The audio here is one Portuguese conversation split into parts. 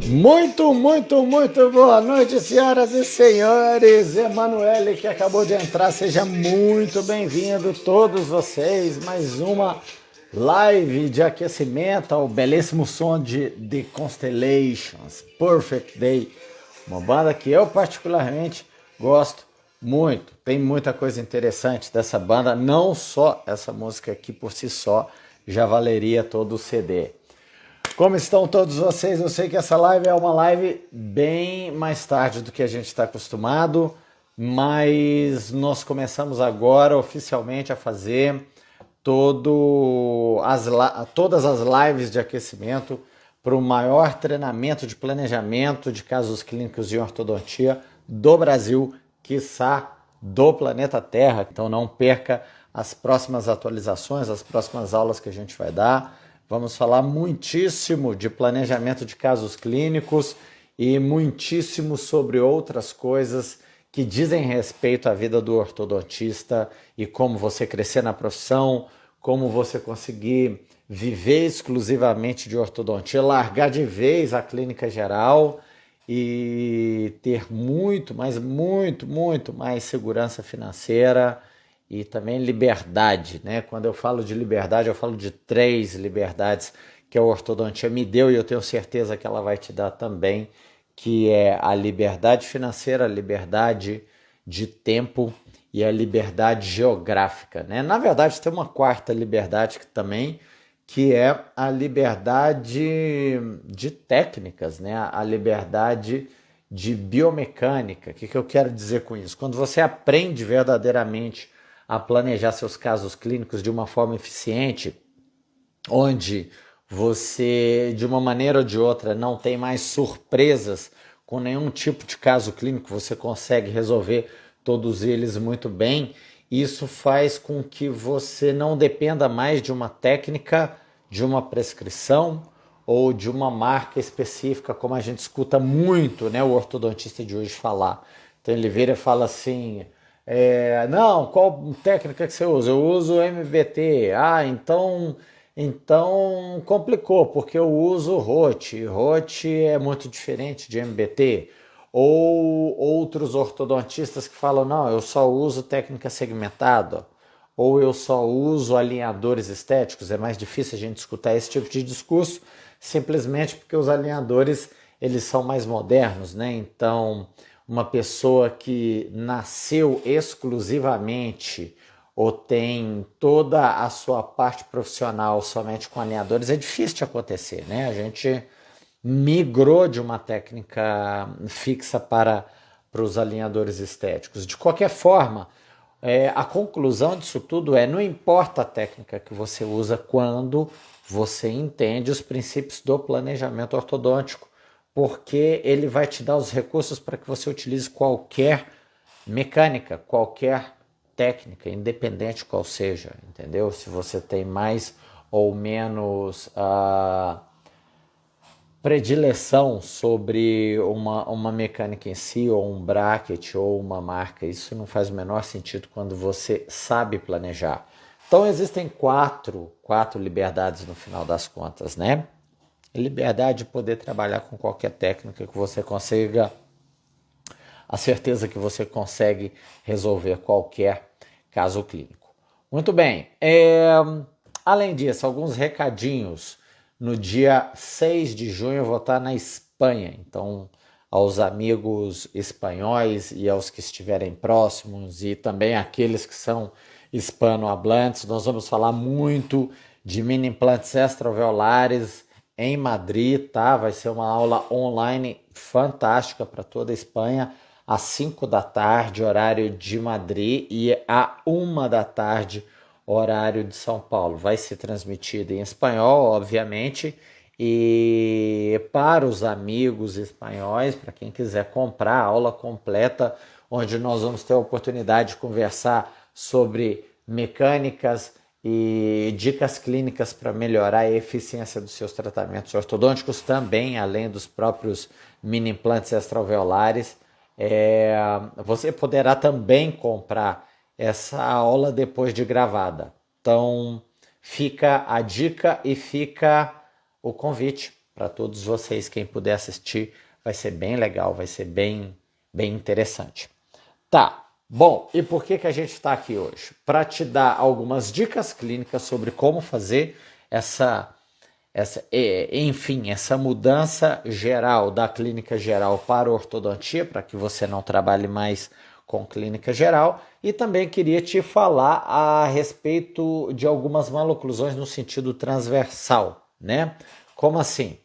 Muito boa noite, senhoras e senhores. Emanuele, que acabou de entrar, seja muito bem-vindo, todos vocês. Mais uma live de aquecimento ao belíssimo som de The Constellations, Perfect Day. Uma banda que eu particularmente gosto muito. Tem muita coisa interessante dessa banda, não só essa música aqui por si só já valeria todo o CD. Como estão todos vocês? Eu sei que essa live é uma live bem mais tarde do que a gente está acostumado, mas nós começamos agora oficialmente a fazer todas as lives de aquecimento para o maior treinamento de planejamento de casos clínicos de ortodontia do Brasil, quiçá do planeta Terra. Então não perca as próximas atualizações, as próximas aulas que a gente vai dar. Vamos falar muitíssimo de planejamento de casos clínicos e muitíssimo sobre outras coisas que dizem respeito à vida do ortodontista e como você crescer na profissão, como você conseguir viver exclusivamente de ortodontia, largar de vez a clínica geral e ter muito mais segurança financeira e também liberdade, né? Quando eu falo de liberdade, eu falo de 3 liberdades que a ortodontia me deu e eu tenho certeza que ela vai te dar também, que é a liberdade financeira, a liberdade de tempo e a liberdade geográfica, né? Na verdade, tem uma 4ª liberdade que é a liberdade de técnicas, né? A liberdade de biomecânica. O que eu quero dizer com isso? Quando você aprende verdadeiramente a planejar seus casos clínicos de uma forma eficiente, onde você, de uma maneira ou de outra, não tem mais surpresas com nenhum tipo de caso clínico, você consegue resolver todos eles muito bem. Isso faz com que você não dependa mais de uma técnica, de uma prescrição ou de uma marca específica, como a gente escuta muito, né, o ortodontista de hoje falar. Então ele vira e fala assim: não, qual técnica que você usa? Eu uso MBT. Então complicou, porque eu uso ROT. ROT é muito diferente de MBT. Ou outros ortodontistas que falam: não, eu só uso técnica segmentada, ou eu só uso alinhadores estéticos. É mais difícil a gente escutar esse tipo de discurso, simplesmente porque os alinhadores eles são mais modernos, né? Então, uma pessoa que nasceu exclusivamente ou tem toda a sua parte profissional somente com alinhadores, é difícil de acontecer, né? A gente migrou de uma técnica fixa para os alinhadores estéticos. De qualquer forma, a conclusão disso tudo não importa a técnica que você usa quando você entende os princípios do planejamento ortodôntico, porque ele vai te dar os recursos para que você utilize qualquer mecânica, qualquer técnica, independente qual seja, entendeu? Se você tem mais ou menos predileção sobre uma mecânica em si, ou um bracket, ou uma marca, isso não faz o menor sentido quando você sabe planejar. Então existem quatro liberdades no final das contas, né? Liberdade de poder trabalhar com qualquer técnica que você consiga, a certeza que você consegue resolver qualquer caso clínico. Muito bem, além disso, alguns recadinhos. No dia 6 de junho eu vou estar na Espanha, então aos amigos espanhóis e aos que estiverem próximos e também aqueles que são hispanohablantes, nós vamos falar muito de mini implantes extraalveolares em Madrid, tá? Vai ser uma aula online fantástica para toda a Espanha, às 5 da tarde, horário de Madrid, e à 1 da tarde, horário de São Paulo. Vai ser transmitido em espanhol, obviamente, e para os amigos espanhóis, para quem quiser comprar a aula completa, onde nós vamos ter a oportunidade de conversar sobre mecânicas e dicas clínicas para melhorar a eficiência dos seus tratamentos ortodônticos também, além dos próprios mini implantes extraalveolares. Você poderá também comprar essa aula depois de gravada. Então, fica a dica e fica o convite para todos vocês. Quem puder assistir, vai ser bem legal, vai ser bem interessante. Tá, bom, e por que a gente está aqui hoje? Para te dar algumas dicas clínicas sobre como fazer essa mudança geral da clínica geral para a ortodontia, para que você não trabalhe mais com clínica geral. E também queria te falar a respeito de algumas maloclusões no sentido transversal, né? Como assim?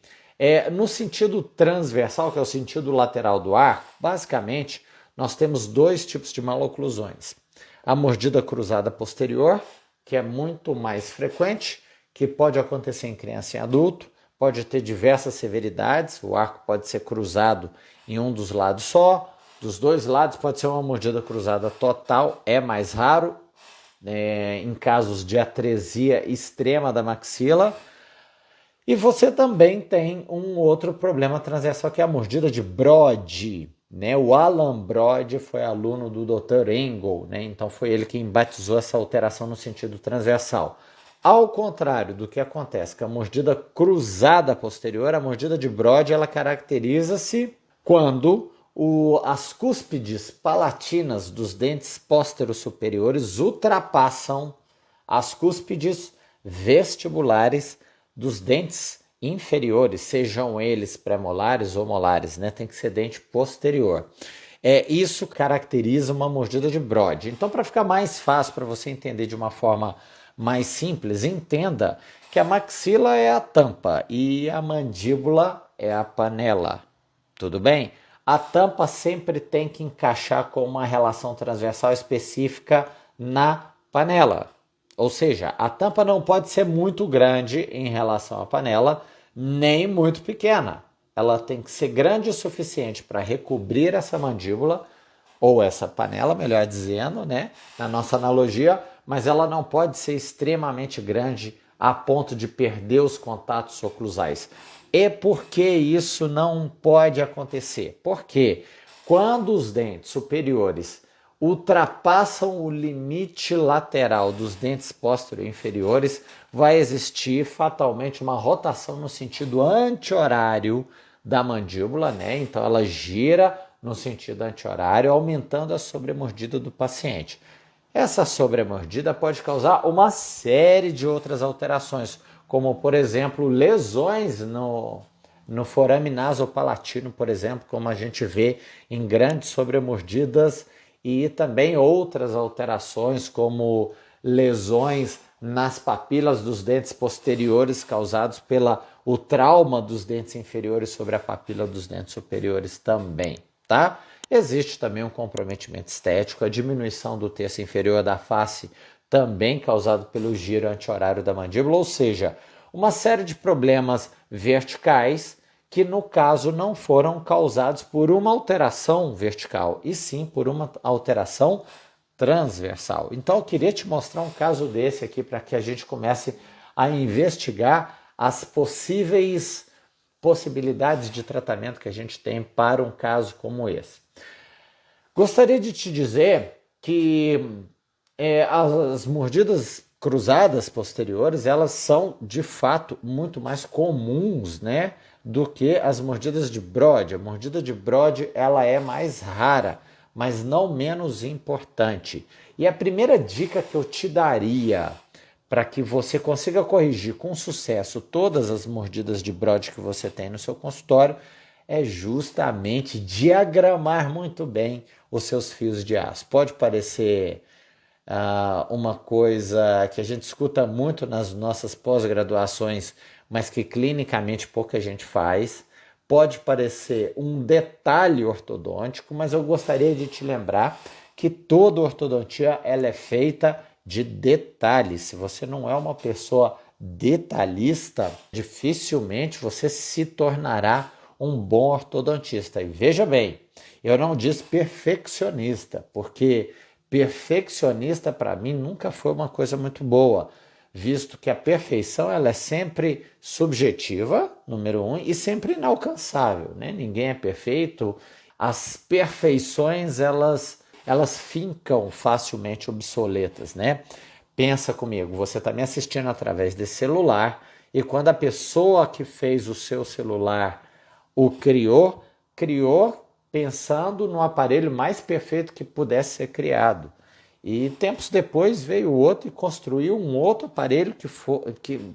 No sentido transversal, que é o sentido lateral do arco, basicamente nós temos dois tipos de maloclusões. A mordida cruzada posterior, que é muito mais frequente, que pode acontecer em criança e adulto, pode ter diversas severidades, o arco pode ser cruzado em um dos lados só, dos dois lados pode ser uma mordida cruzada total, é mais raro, em casos de atresia extrema da maxila. E você também tem um outro problema transversal, que é a mordida de Brody, né? O Alan Brody foi aluno do Dr. Engel, né? Então foi ele quem batizou essa alteração no sentido transversal. Ao contrário do que acontece com a mordida cruzada posterior, a mordida de Brody ela caracteriza-se quando as cúspides palatinas dos dentes pósteros superiores ultrapassam as cúspides vestibulares dos dentes inferiores, sejam eles pré-molares ou molares, né? Tem que ser dente posterior. Isso caracteriza uma mordida de Brody. Então, para ficar mais fácil para você entender de uma forma mais simples, entenda que a maxila é a tampa e a mandíbula é a panela. Tudo bem? A tampa sempre tem que encaixar com uma relação transversal específica na panela. Ou seja, a tampa não pode ser muito grande em relação à panela, nem muito pequena. Ela tem que ser grande o suficiente para recobrir essa mandíbula, ou essa panela, melhor dizendo, né? Na nossa analogia, mas ela não pode ser extremamente grande a ponto de perder os contatos oclusais. E por que isso não pode acontecer? Porque quando os dentes superiores ultrapassam o limite lateral dos dentes póstero inferiores, vai existir fatalmente uma rotação no sentido anti-horário da mandíbula, né? Então ela gira no sentido anti-horário, aumentando a sobremordida do paciente. Essa sobremordida pode causar uma série de outras alterações, como, por exemplo, lesões no forame nasopalatino, por exemplo, como a gente vê em grandes sobremordidas, e também outras alterações, como lesões nas papilas dos dentes posteriores causados pelo trauma dos dentes inferiores sobre a papila dos dentes superiores também, tá? Existe também um comprometimento estético, a diminuição do terço inferior da face também causado pelo giro anti-horário da mandíbula, ou seja, uma série de problemas verticais que no caso não foram causados por uma alteração vertical, e sim por uma alteração transversal. Então eu queria te mostrar um caso desse aqui para que a gente comece a investigar as possibilidades de tratamento que a gente tem para um caso como esse. Gostaria de te dizer que as mordidas cruzadas posteriores, elas são de fato muito mais comuns, né, do que as mordidas de Brody. A mordida de Brody ela é mais rara, mas não menos importante. E a primeira dica que eu te daria para que você consiga corrigir com sucesso todas as mordidas de Brody que você tem no seu consultório é justamente diagramar muito bem os seus fios de aço. Pode parecer uma coisa que a gente escuta muito nas nossas pós-graduações, mas que clinicamente pouca gente faz. Pode parecer um detalhe ortodôntico, mas eu gostaria de te lembrar que toda ortodontia ela é feita de detalhes. Se você não é uma pessoa detalhista, dificilmente você se tornará um bom ortodontista. E veja bem, eu não disse perfeccionista, porque perfeccionista para mim nunca foi uma coisa muito boa, visto que a perfeição ela é sempre subjetiva, número 1, e sempre inalcançável, né? Ninguém é perfeito. As perfeições elas ficam facilmente obsoletas, né? pensa comigo, você está me assistindo através desse celular e quando a pessoa que fez o seu celular o criou pensando no aparelho mais perfeito que pudesse ser criado. E tempos depois veio outro e construiu um outro aparelho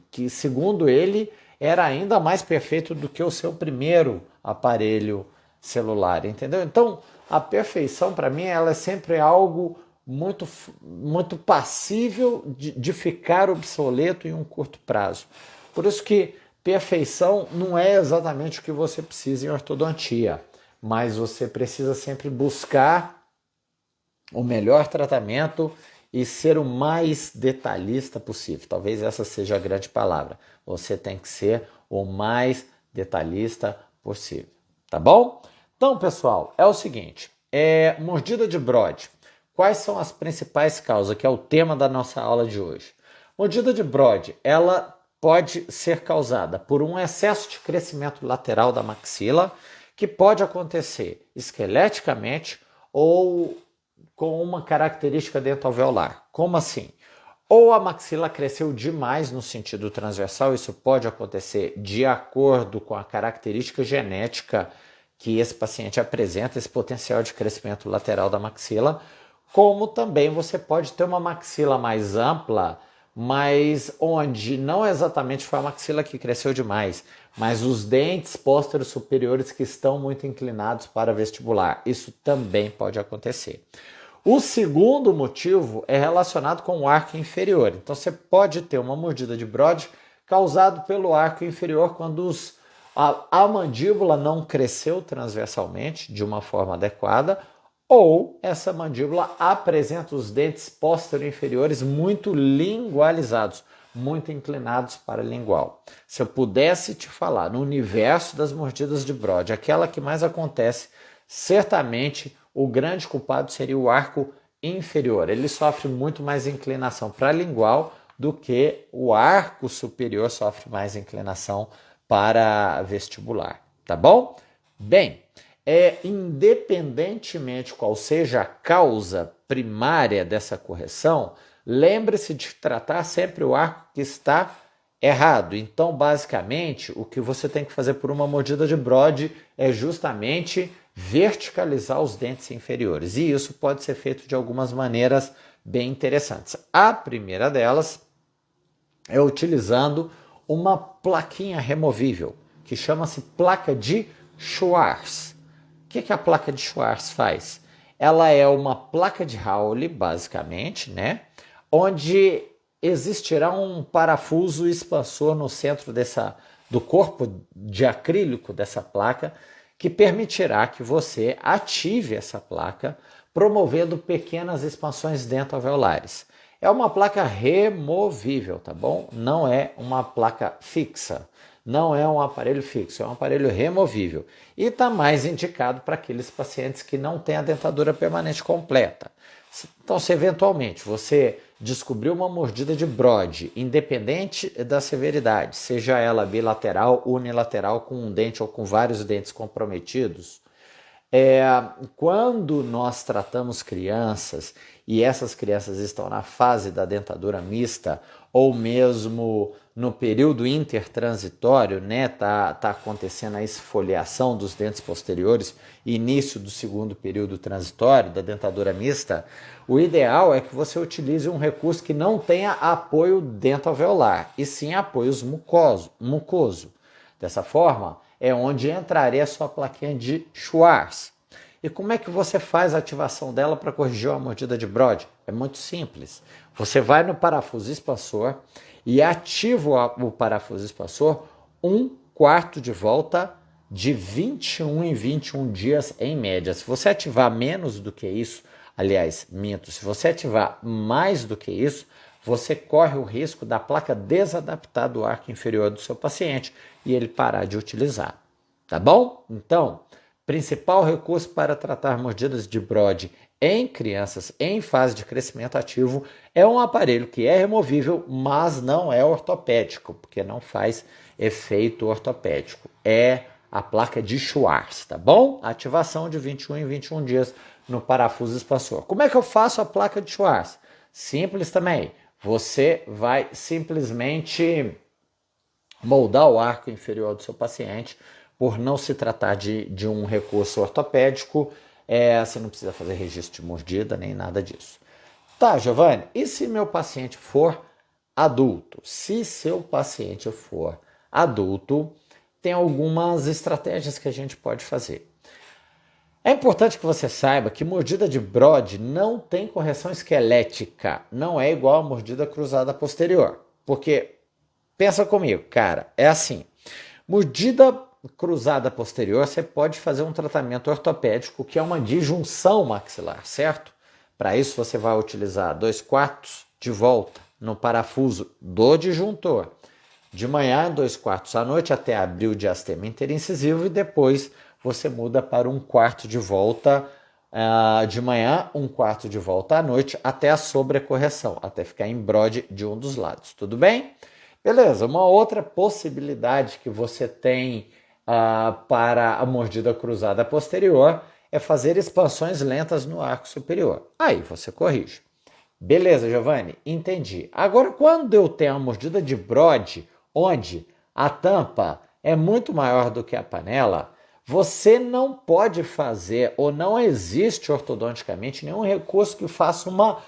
que segundo ele, era ainda mais perfeito do que o seu primeiro aparelho celular, entendeu? Então, a perfeição, para mim, ela é sempre algo muito passível de ficar obsoleto em um curto prazo. Por isso que perfeição não é exatamente o que você precisa em ortodontia, mas você precisa sempre buscar o melhor tratamento e ser o mais detalhista possível. Talvez essa seja a grande palavra. Você tem que ser o mais detalhista possível, tá bom? Então, pessoal, é o seguinte, mordida de Brode. Quais são as principais causas, que é o tema da nossa aula de hoje? Mordida de Brode, ela pode ser causada por um excesso de crescimento lateral da maxila, que pode acontecer esqueleticamente ou com uma característica dentoalveolar. Como assim? Ou a maxila cresceu demais no sentido transversal, isso pode acontecer de acordo com a característica genética que esse paciente apresenta, esse potencial de crescimento lateral da maxila, como também você pode ter uma maxila mais ampla, mas onde não exatamente foi a maxila que cresceu demais, mas os dentes pósteros superiores que estão muito inclinados para vestibular. Isso também pode acontecer. O segundo motivo é relacionado com o arco inferior. Então você pode ter uma mordida de Brode causado pelo arco inferior quando a mandíbula não cresceu transversalmente de uma forma adequada, ou essa mandíbula apresenta os dentes póstero-inferiores muito lingualizados, muito inclinados para lingual. Se eu pudesse te falar no universo das mordidas de Brode, aquela que mais acontece, certamente o grande culpado seria o arco inferior. Ele sofre muito mais inclinação para lingual do que o arco superior sofre mais inclinação para vestibular, tá bom? Bem, independentemente qual seja a causa primária dessa correção, lembre-se de tratar sempre o arco que está errado. Então, basicamente, o que você tem que fazer por uma mordida de Brode é justamente verticalizar os dentes inferiores. E isso pode ser feito de algumas maneiras bem interessantes. A primeira delas é utilizando uma plaquinha removível, que chama-se placa de Schwarz. O que a placa de Schwarz faz? Ela é uma placa de Howell, basicamente, né? Onde existirá um parafuso expansor no centro do corpo de acrílico dessa placa, que permitirá que você ative essa placa, promovendo pequenas expansões dentoalveolares. É uma placa removível, tá bom? Não é uma placa fixa, não é um aparelho fixo, é um aparelho removível. E está mais indicado para aqueles pacientes que não têm a dentadura permanente completa. Então, se eventualmente você descobriu uma mordida de Brode, independente da severidade, seja ela bilateral, unilateral, com um dente ou com vários dentes comprometidos, quando nós tratamos crianças e essas crianças estão na fase da dentadura mista ou mesmo no período intertransitório, né, tá acontecendo a esfoliação dos dentes posteriores, início do segundo período transitório da dentadura mista, o ideal é que você utilize um recurso que não tenha apoio dentoalveolar, e sim apoios mucoso. Dessa forma, é onde entraria a sua plaquinha de Schwarz. E como é que você faz a ativação dela para corrigir uma mordida de Brode? É muito simples. Você vai no parafuso expansor e ativa o parafuso expansor 1/4 de volta de 21 em 21 dias em média. Se você ativar menos do que isso, aliás, minto, se você ativar mais do que isso, você corre o risco da placa desadaptar do arco inferior do seu paciente e ele parar de utilizar. Tá bom? Então, principal recurso para tratar mordidas de Brode em crianças em fase de crescimento ativo é um aparelho que é removível, mas não é ortopédico, porque não faz efeito ortopédico. É a placa de Schwarz, tá bom? Ativação de 21 em 21 dias no parafuso expansor. Como é que eu faço a placa de Schwarz? Simples também. Você vai simplesmente moldar o arco inferior do seu paciente. Por não se tratar de um recurso ortopédico, você não precisa fazer registro de mordida nem nada disso. Tá, Giovanni, e se meu paciente for adulto? Se seu paciente for adulto, tem algumas estratégias que a gente pode fazer. É importante que você saiba que mordida de Brode não tem correção esquelética, não é igual a mordida cruzada posterior. Porque, pensa comigo, cara, é assim, mordida cruzada posterior, você pode fazer um tratamento ortopédico que é uma disjunção maxilar, certo? Para isso você vai utilizar 2/4 de volta no parafuso do disjuntor. De manhã, 2/4 à noite até abrir o diastema interincisivo e depois você muda para 1/4 de volta de manhã, 1/4 de volta à noite até a sobrecorreção, até ficar em Brode de um dos lados, tudo bem? Beleza, uma outra possibilidade que você tem para a mordida cruzada posterior é fazer expansões lentas no arco superior. Aí você corrige. Beleza, Giovanni, entendi. Agora, quando eu tenho a mordida de Brode, onde a tampa é muito maior do que a panela, você não pode fazer, ou não existe ortodonticamente, nenhum recurso que faça uma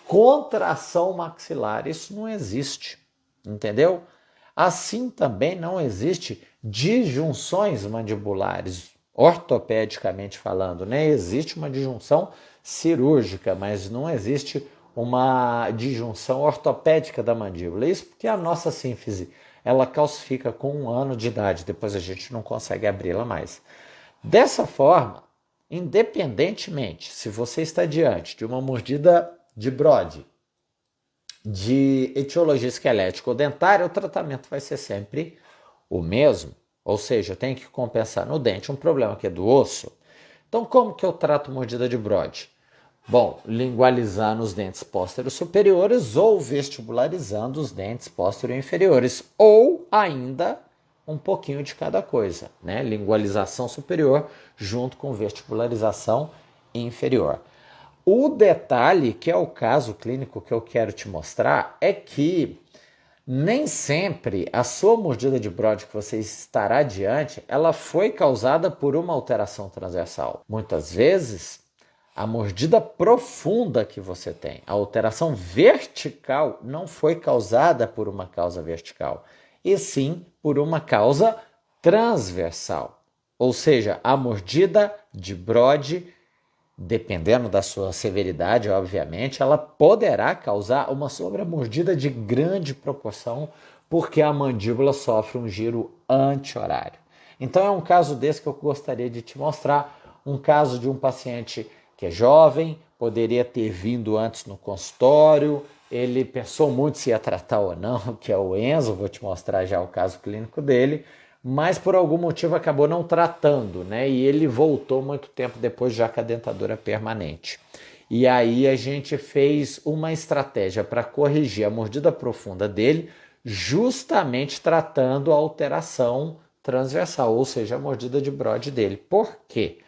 contração maxilar. Isso não existe, entendeu? Assim também não existe disjunções mandibulares, ortopedicamente falando, né? Existe uma disjunção cirúrgica, mas não existe uma disjunção ortopédica da mandíbula. Isso porque a nossa sínfise, ela calcifica com 1 ano de idade, depois a gente não consegue abri-la mais. Dessa forma, independentemente se você está diante de uma mordida de Brode, de etiologia esquelética ou dentária, o tratamento vai ser sempre o mesmo. Ou seja, eu tenho que compensar no dente um problema que é do osso. Então, como que eu trato mordida de Brode? Bom, lingualizando os dentes pósteros superiores ou vestibularizando os dentes pósteros inferiores. Ou ainda um pouquinho de cada coisa, né? Lingualização superior junto com vestibularização inferior. O detalhe, que é o caso clínico que eu quero te mostrar, é que nem sempre a sua mordida de Brode que você estará diante, ela foi causada por uma alteração transversal. Muitas vezes, a mordida profunda que você tem, a alteração vertical, não foi causada por uma causa vertical, e sim por uma causa transversal. Ou seja, a mordida de Brode, dependendo da sua severidade, obviamente, ela poderá causar uma sobremordida de grande proporção, porque a mandíbula sofre um giro anti-horário. Então é um caso desse que eu gostaria de te mostrar, um caso de um paciente que é jovem, poderia ter vindo antes no consultório, ele pensou muito se ia tratar ou não, que é o Enzo, vou te mostrar já o caso clínico dele, mas por algum motivo acabou não tratando, né? E ele voltou muito tempo depois já com a dentadura permanente. E aí a gente fez uma estratégia para corrigir a mordida profunda dele, justamente tratando a alteração transversal, ou seja, a mordida de Brode dele. Por quê?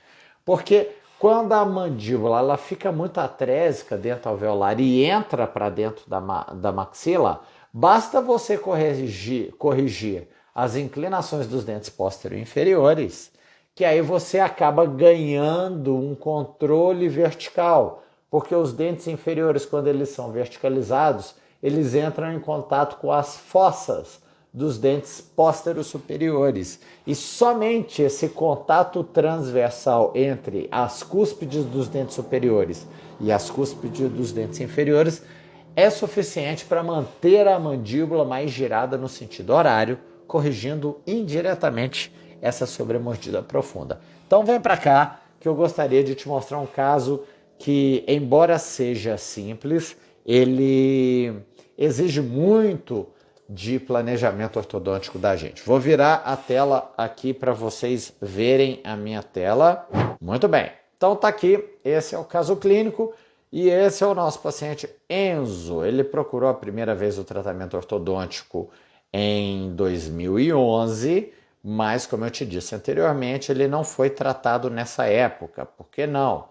Porque quando a mandíbula ela fica muito atrésica dentro alveolar e entra para dentro da maxila, basta você corrigir as inclinações dos dentes pósteros inferiores, que aí você acaba ganhando um controle vertical, porque os dentes inferiores, quando eles são verticalizados, eles entram em contato com as fossas dos dentes pósteros superiores. E somente esse contato transversal entre as cúspides dos dentes superiores e as cúspides dos dentes inferiores é suficiente para manter a mandíbula mais girada no sentido horário, corrigindo indiretamente essa sobremordida profunda. Então vem para cá que eu gostaria de te mostrar um caso que, embora seja simples, ele exige muito de planejamento ortodôntico da gente. Vou virar a tela aqui para vocês verem a minha tela. Muito bem, então tá aqui, esse é o caso clínico e esse é o nosso paciente Enzo. Ele procurou a primeira vez o tratamento ortodôntico em 2011, mas como eu te disse anteriormente, ele não foi tratado nessa época. Por que não?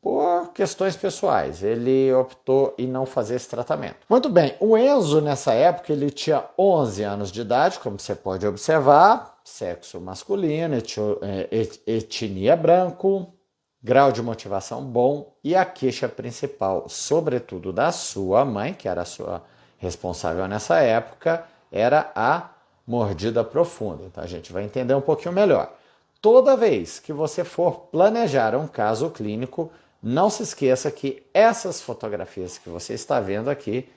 por questões pessoais. Ele optou em não fazer esse tratamento. Muito bem, o Enzo nessa época ele tinha 11 anos de idade, como você pode observar, sexo masculino, etnia branco, grau de motivação bom e a queixa principal, sobretudo da sua mãe, que era a sua responsável nessa época, era a mordida profunda. Então a gente vai entender um pouquinho melhor. Toda vez que você for planejar um caso clínico, não se esqueça que essas fotografias que você está vendo aqui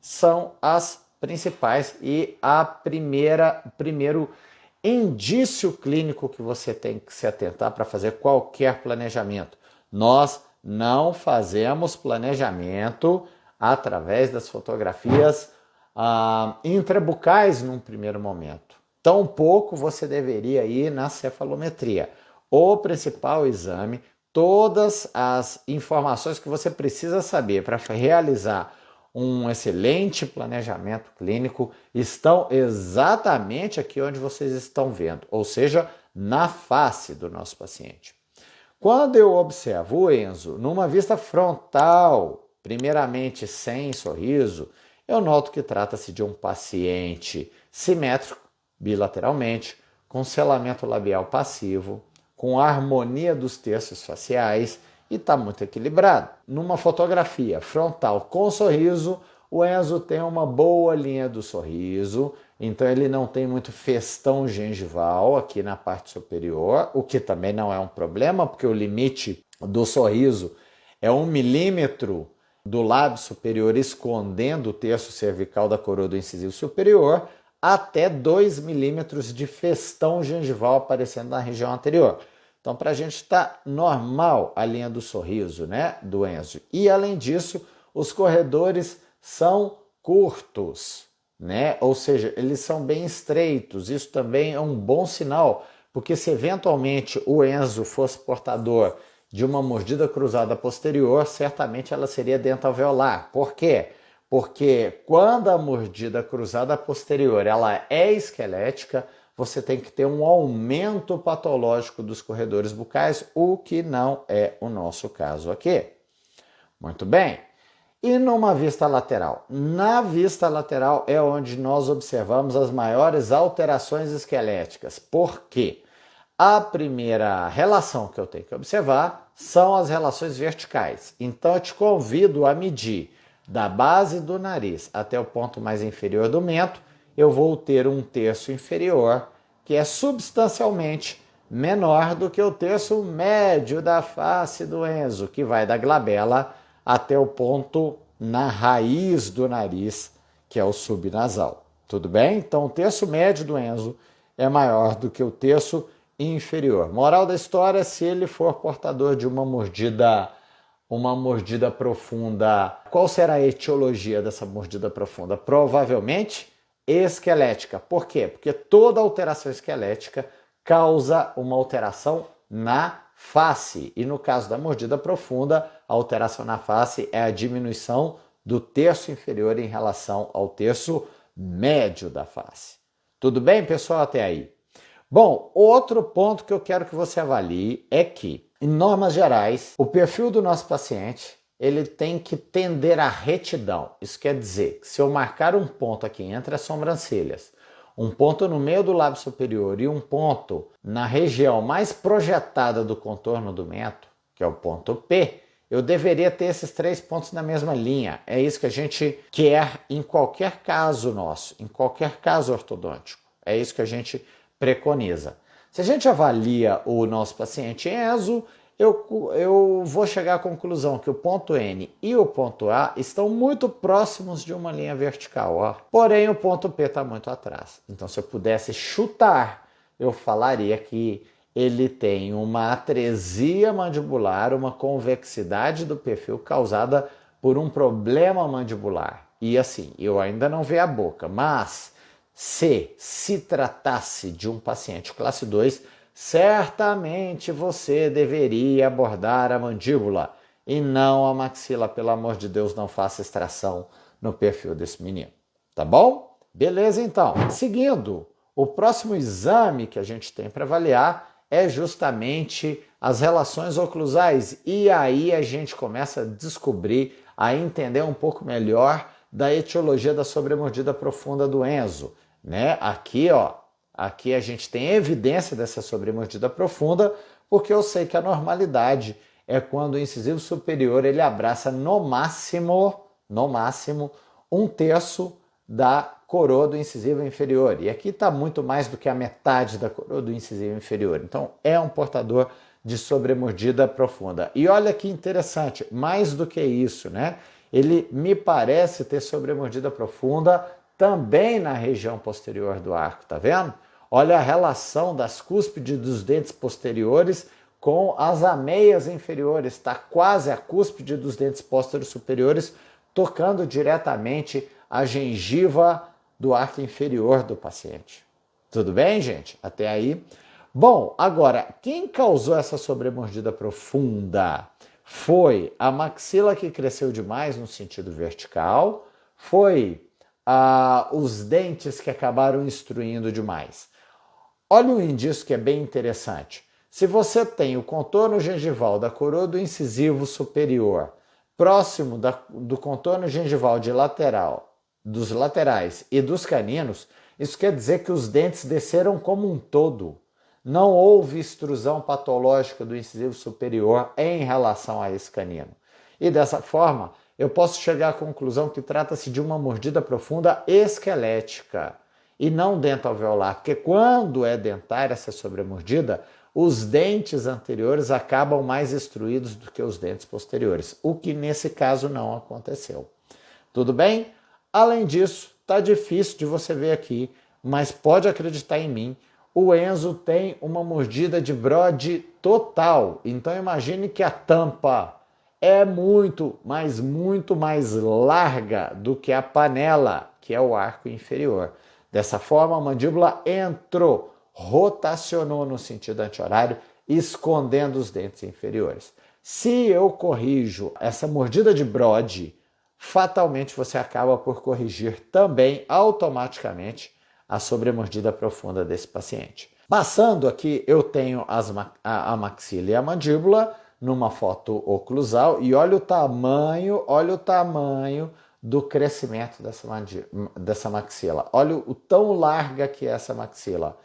são as principais e o primeiro indício clínico que você tem que se atentar para fazer qualquer planejamento. Nós não fazemos planejamento através das fotografias intrabucais num primeiro momento. Tampouco você deveria ir na cefalometria. O principal exame, todas as informações que você precisa saber para realizar um excelente planejamento clínico estão exatamente aqui onde vocês estão vendo, ou seja, na face do nosso paciente. Quando eu observo o Enzo numa vista frontal, primeiramente sem sorriso, eu noto que trata-se de um paciente simétrico, bilateralmente, com selamento labial passivo, com harmonia dos terços faciais e está muito equilibrado. Numa fotografia frontal com sorriso, o Enzo tem uma boa linha do sorriso, então ele não tem muito festão gengival aqui na parte superior, o que também não é um problema, porque o limite do sorriso é 1 milímetro do lábio superior escondendo o terço cervical da coroa do incisivo superior, até 2 milímetros de festão gengival aparecendo na região anterior. Então, para a gente está normal a linha do sorriso, né, do Enzo. E, além disso, os corredores são curtos, né? Ou seja, eles são bem estreitos. Isso também é um bom sinal, porque se eventualmente o Enzo fosse portador de uma mordida cruzada posterior, certamente ela seria dentalveolar. Por quê? Porque quando a mordida cruzada posterior ela é esquelética, você tem que ter um aumento patológico dos corredores bucais, o que não é o nosso caso aqui. Muito bem. E numa vista lateral? Na vista lateral é onde nós observamos as maiores alterações esqueléticas. Por quê? A primeira relação que eu tenho que observar são as relações verticais. Então eu te convido a medir da base do nariz até o ponto mais inferior do mento, eu vou ter um terço inferior que é substancialmente menor do que o terço médio da face do Enzo, que vai da glabela até o ponto na raiz do nariz, que é o subnasal. Tudo bem? Então o terço médio do Enzo é maior do que o terço inferior. Moral da história, se ele for portador de uma mordida profunda, qual será a etiologia dessa mordida profunda? Provavelmente esquelética. Por quê? Porque toda alteração esquelética causa uma alteração na face. E no caso da mordida profunda, a alteração na face é a diminuição do terço inferior em relação ao terço médio da face. Tudo bem, pessoal, até aí? Bom, outro ponto que eu quero que você avalie é que, em normas gerais, o perfil do nosso paciente ele tem que tender à retidão. Isso quer dizer que se eu marcar um ponto aqui entre as sobrancelhas, um ponto no meio do lábio superior e um ponto na região mais projetada do contorno do mento, que é o ponto P, eu deveria ter esses 3 pontos na mesma linha. É isso que a gente quer em qualquer caso nosso, em qualquer caso ortodôntico. É isso que a gente preconiza. Se a gente avalia o nosso paciente Enzo, eu vou chegar à conclusão que o ponto N e o ponto A estão muito próximos de uma linha vertical, ó. Porém o ponto P está muito atrás. Então, se eu pudesse chutar, eu falaria que ele tem uma atresia mandibular, uma convexidade do perfil causada por um problema mandibular. E assim, eu ainda não vi a boca, mas se tratasse de um paciente classe 2, certamente você deveria abordar a mandíbula e não a maxila. Pelo amor de Deus, não faça extração no perfil desse menino. Tá bom? Beleza, então. Seguindo, o próximo exame que a gente tem para avaliar é justamente as relações oclusais. E aí a gente começa a descobrir, a entender um pouco melhor da etiologia da sobremordida profunda do Enzo, né? Aqui, ó, aqui a gente tem evidência dessa sobremordida profunda, porque eu sei que a normalidade é quando o incisivo superior ele abraça no máximo, um terço da coroa do incisivo inferior. E aqui está muito mais do que a metade da coroa do incisivo inferior. Então é um portador de sobremordida profunda. E olha que interessante, mais do que isso, né? Ele me parece ter sobremordida profunda também na região posterior do arco, tá vendo? Olha a relação das cúspides dos dentes posteriores com as ameias inferiores, está quase a cúspide dos dentes posteriores superiores, tocando diretamente a gengiva do arco inferior do paciente. Tudo bem, gente? Até aí? Bom, agora, quem causou essa sobremordida profunda? Foi a maxila que cresceu demais no sentido vertical, foi os dentes que acabaram instruindo demais. Olha um indício que é bem interessante. Se você tem o contorno gengival da coroa do incisivo superior próximo do contorno gengival dos laterais e dos caninos, isso quer dizer que os dentes desceram como um todo. Não houve extrusão patológica do incisivo superior em relação a esse canino. E dessa forma, eu posso chegar à conclusão que trata-se de uma mordida profunda esquelética e não dentoalveolar, porque quando é dentária essa sobremordida, os dentes anteriores acabam mais extruídos do que os dentes posteriores, o que nesse caso não aconteceu. Tudo bem? Além disso, tá difícil de você ver aqui, mas pode acreditar em mim, o Enzo tem uma mordida de Brode total. Então imagine que a tampa é muito mais larga do que a panela, que é o arco inferior. Dessa forma, a mandíbula entrou, rotacionou no sentido anti-horário, escondendo os dentes inferiores. Se eu corrijo essa mordida de Brode, fatalmente você acaba por corrigir também automaticamente a sobremordida profunda desse paciente. Passando aqui, eu tenho a maxila e a mandíbula numa foto oclusal e olha o tamanho do crescimento dessa maxila. Olha o tão larga que é essa maxila.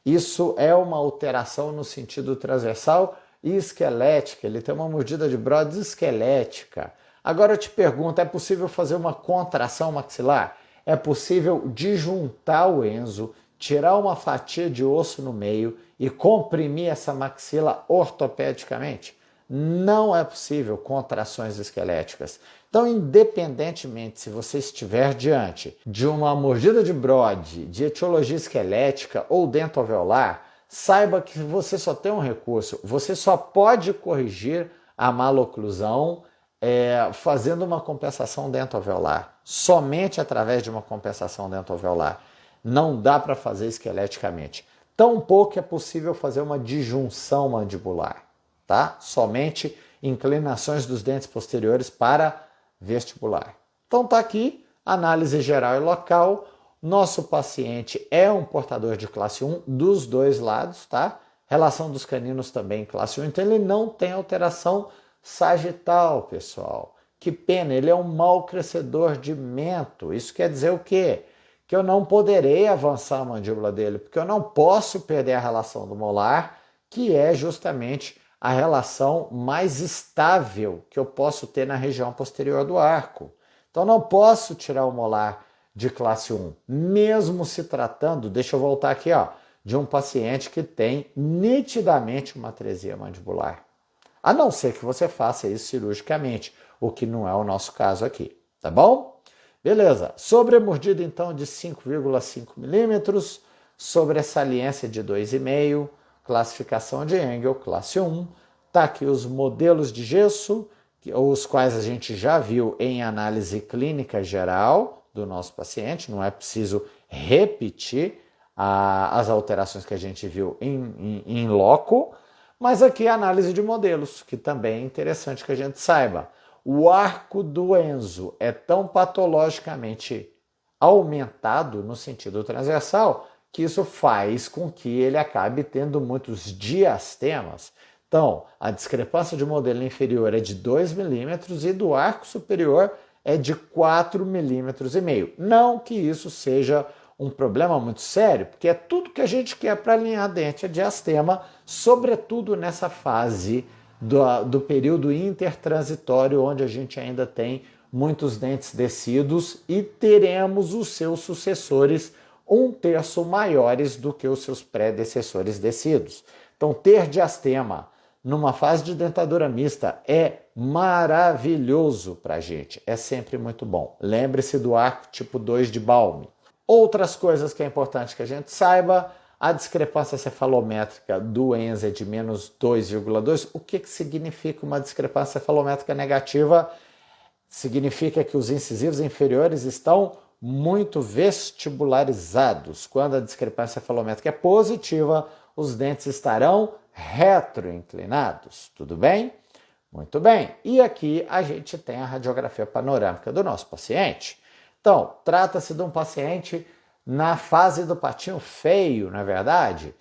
Isso é uma alteração no sentido transversal e esquelética. Ele tem uma mordida de Brode esquelética. Agora eu te pergunto, é possível fazer uma contração maxilar? É possível disjuntar o Enzo, tirar uma fatia de osso no meio e comprimir essa maxila ortopedicamente? Não é possível contrações esqueléticas. Então, independentemente se você estiver diante de uma mordida de Brode, de etiologia esquelética ou dentoalveolar, saiba que você só tem um recurso. Você só pode corrigir a maloclusão fazendo uma compensação dentoalveolar. Somente através de uma compensação dentoalveolar. Não dá para fazer esqueleticamente. Tampouco é possível fazer uma disjunção mandibular, tá? Somente inclinações dos dentes posteriores para vestibular. Então tá aqui, análise geral e local. Nosso paciente é um portador de classe 1 dos dois lados, tá? Relação dos caninos também classe 1, então ele não tem alteração sagital, pessoal. Que pena, ele é um mau crescedor de mento. Isso quer dizer o quê? Que eu não poderei avançar a mandíbula dele, porque eu não posso perder a relação do molar, que é justamente a relação mais estável que eu posso ter na região posterior do arco. Então não posso tirar o molar de classe 1, mesmo se tratando, deixa eu voltar aqui, ó, de um paciente que tem nitidamente uma atresia mandibular. A não ser que você faça isso cirurgicamente, o que não é o nosso caso aqui, tá bom? Beleza, sobremordida então de 5,5 milímetros, sobressaliência de 2,5, classificação de Engel, classe 1, tá aqui os modelos de gesso, os quais a gente já viu em análise clínica geral do nosso paciente, não é preciso repetir as alterações que a gente viu em loco, mas aqui a análise de modelos, que também é interessante que a gente saiba. O arco do Enzo é tão patologicamente aumentado no sentido transversal que isso faz com que ele acabe tendo muitos diastemas. Então, a discrepância de modelo inferior é de 2 milímetros e do arco superior é de 4,5 milímetros. Não que isso seja um problema muito sério, porque é tudo que a gente quer para alinhar dente a diastema, sobretudo nessa fase do período intertransitório, onde a gente ainda tem muitos dentes descidos e teremos os seus sucessores 1/3 maiores do que os seus predecessores descidos. Então, ter diastema numa fase de dentadura mista é maravilhoso para a gente, é sempre muito bom. Lembre-se do arco tipo 2 de Balme. Outras coisas que é importante que a gente saiba: a discrepância cefalométrica do ENZA é de menos 2,2. O que significa uma discrepância cefalométrica negativa? Significa que os incisivos inferiores estão muito vestibularizados. Quando a discrepância cefalométrica é positiva, os dentes estarão retroinclinados. Tudo bem? Muito bem. E aqui a gente tem a radiografia panorâmica do nosso paciente. Então, trata-se de um paciente na fase do patinho feio, na verdade,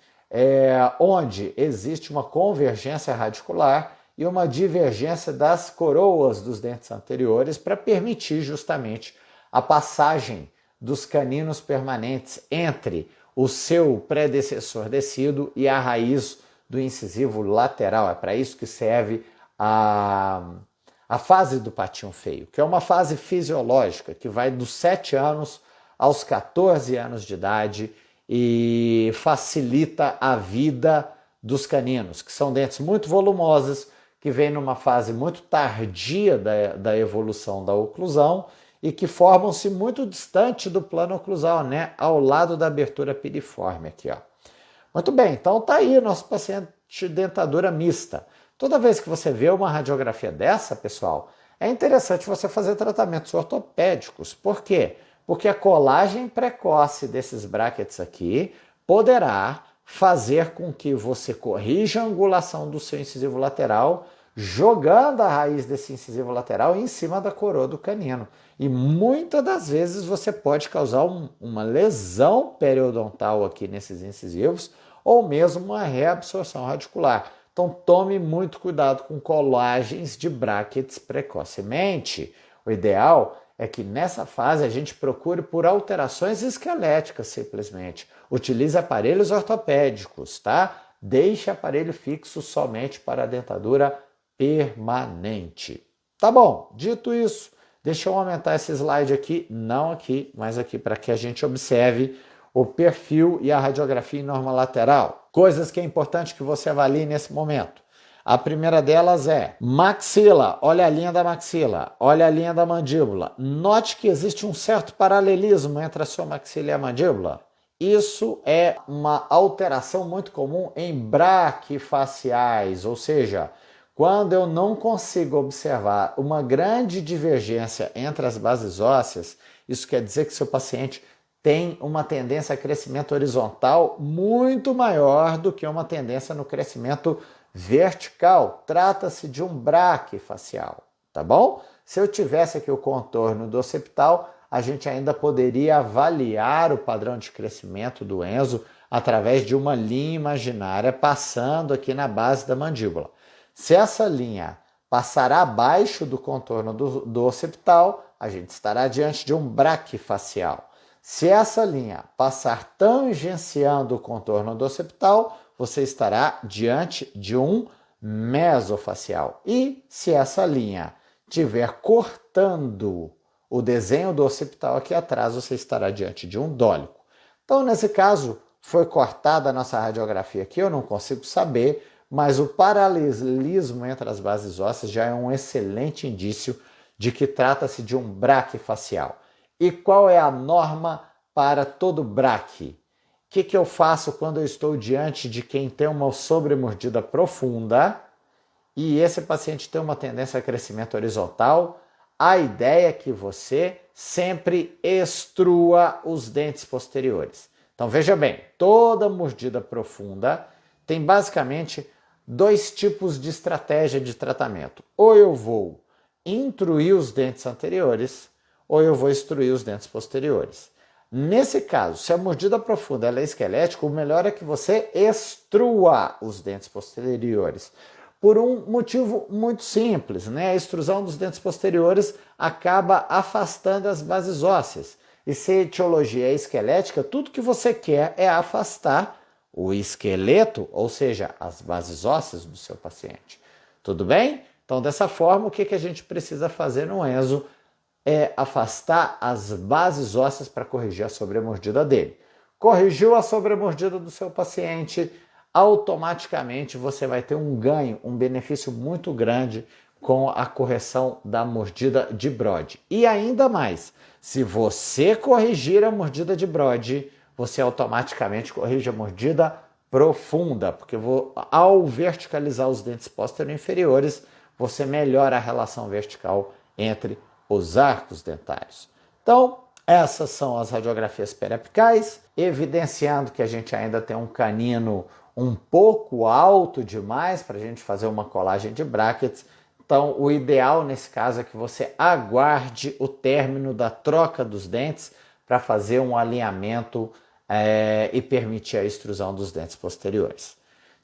onde existe uma convergência radicular e uma divergência das coroas dos dentes anteriores para permitir justamente a passagem dos caninos permanentes entre o seu predecessor descido e a raiz do incisivo lateral. É para isso que serve a fase do patinho feio, que é uma fase fisiológica que vai dos 7 anos aos 14 anos de idade e facilita a vida dos caninos, que são dentes muito volumosos, que vêm numa fase muito tardia da evolução da oclusão e que formam-se muito distante do plano oclusal, né? Ao lado da abertura piriforme aqui, ó. Muito bem, então tá aí o nosso paciente de dentadura mista. Toda vez que você vê uma radiografia dessa, pessoal, é interessante você fazer tratamentos ortopédicos. Por quê? Porque a colagem precoce desses brackets aqui poderá fazer com que você corrija a angulação do seu incisivo lateral, jogando a raiz desse incisivo lateral em cima da coroa do canino. E muitas das vezes você pode causar uma lesão periodontal aqui nesses incisivos, ou mesmo uma reabsorção radicular. Então tome muito cuidado com colagens de brackets precocemente. O ideal é que nessa fase a gente procure por alterações esqueléticas simplesmente. Utilize aparelhos ortopédicos, tá? Deixe aparelho fixo somente para a dentadura permanente. Tá bom, dito isso, deixa eu aumentar esse slide aqui, não aqui, mas aqui para que a gente observe o perfil e a radiografia em norma lateral. Coisas que é importante que você avalie nesse momento. A primeira delas é maxila. Olha a linha da maxila, olha a linha da mandíbula. Note que existe um certo paralelismo entre a sua maxila e a mandíbula. Isso é uma alteração muito comum em braquifaciais, ou seja, quando eu não consigo observar uma grande divergência entre as bases ósseas, isso quer dizer que seu paciente tem uma tendência a crescimento horizontal muito maior do que uma tendência no crescimento vertical. Trata-se de um braquifacial, tá bom? Se eu tivesse aqui o contorno do occipital, a gente ainda poderia avaliar o padrão de crescimento do Enzo através de uma linha imaginária passando aqui na base da mandíbula. Se essa linha passar abaixo do contorno do occipital, a gente estará diante de um braquifacial. Se essa linha passar tangenciando o contorno do occipital, você estará diante de um mesofacial. E se essa linha estiver cortando o desenho do occipital aqui atrás, você estará diante de um dólico. Então, nesse caso, foi cortada a nossa radiografia aqui, eu não consigo saber, mas o paralelismo entre as bases ósseas já é um excelente indício de que trata-se de um braquifacial. E qual é a norma para todo braque? O que eu faço quando eu estou diante de quem tem uma sobremordida profunda e esse paciente tem uma tendência a crescimento horizontal? A ideia é que você sempre extrua os dentes posteriores. Então veja bem, toda mordida profunda tem basicamente 2 tipos de estratégia de tratamento. Ou eu vou intruir os dentes anteriores, ou eu vou extruir os dentes posteriores. Nesse caso, se a mordida profunda ela é esquelética, o melhor é que você extrua os dentes posteriores. Por um motivo muito simples, né? A extrusão dos dentes posteriores acaba afastando as bases ósseas. E se a etiologia é esquelética, tudo que você quer é afastar o esqueleto, ou seja, as bases ósseas do seu paciente. Tudo bem? Então, dessa forma, o que a gente precisa fazer no Enzo é afastar as bases ósseas para corrigir a sobremordida dele. Corrigiu a sobremordida do seu paciente, automaticamente você vai ter um ganho, um benefício muito grande com a correção da mordida de Brode. E ainda mais, se você corrigir a mordida de Brode, você automaticamente corrige a mordida profunda, porque ao verticalizar os dentes posterior-inferiores, você melhora a relação vertical entre os arcos dentários. Então, essas são as radiografias periapicais, evidenciando que a gente ainda tem um canino um pouco alto demais para a gente fazer uma colagem de brackets. Então, o ideal nesse caso é que você aguarde o término da troca dos dentes para fazer um alinhamento e permitir a extrusão dos dentes posteriores.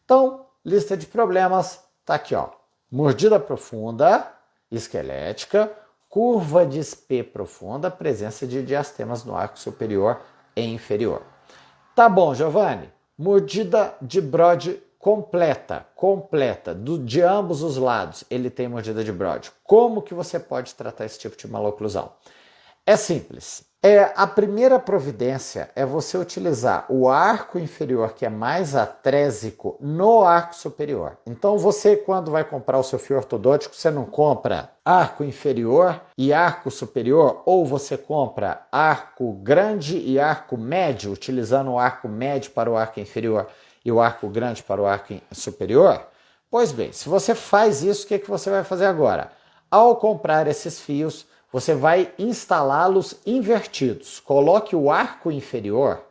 Então, lista de problemas está aqui, ó. Mordida profunda, esquelética, curva de Spee profunda, presença de diastemas no arco superior e inferior. Tá bom, Giovanni. Mordida de Brode completa, de ambos os lados, ele tem mordida de Brode. Como que você pode tratar esse tipo de maloclusão? É simples. A primeira providência é você utilizar o arco inferior, que é mais atrésico, no arco superior. Então você, quando vai comprar o seu fio ortodôntico, você não compra arco inferior e arco superior, ou você compra arco grande e arco médio, utilizando o arco médio para o arco inferior e o arco grande para o arco superior? Pois bem, se você faz isso, o que você vai fazer agora? Ao comprar esses fios, você vai instalá-los invertidos. Coloque o arco inferior,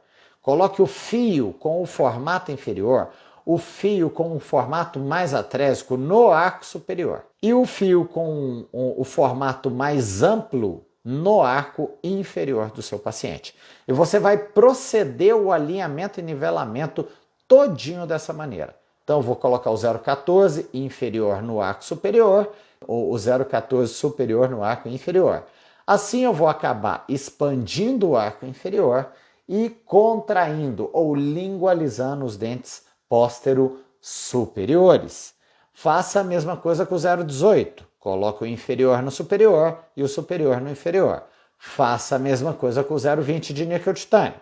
coloque o fio com o formato inferior, o fio com o formato mais atrésico no arco superior e o fio com o formato mais amplo no arco inferior do seu paciente. E você vai proceder o alinhamento e nivelamento todinho dessa maneira. Então, eu vou colocar o 0,14 inferior no arco superior, ou o 0,14 superior no arco inferior. Assim, eu vou acabar expandindo o arco inferior e contraindo ou lingualizando os dentes póstero-superiores. Faça a mesma coisa com o 0,18. Coloque o inferior no superior e o superior no inferior. Faça a mesma coisa com o 0,20 de níquel titânio.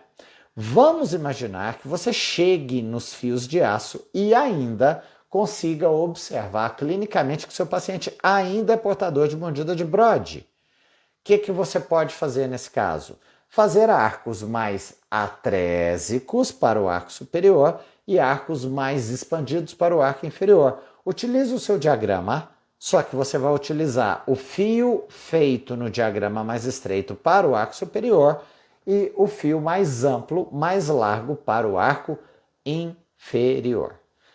Vamos imaginar que você chegue nos fios de aço e ainda consiga observar clinicamente que seu paciente ainda é portador de mordida de Brode. O que você pode fazer nesse caso? Fazer arcos mais atrésicos para o arco superior e arcos mais expandidos para o arco inferior. Utilize o seu diagrama, só que você vai utilizar o fio feito no diagrama mais estreito para o arco superior e o fio mais amplo, mais largo para o arco inferior.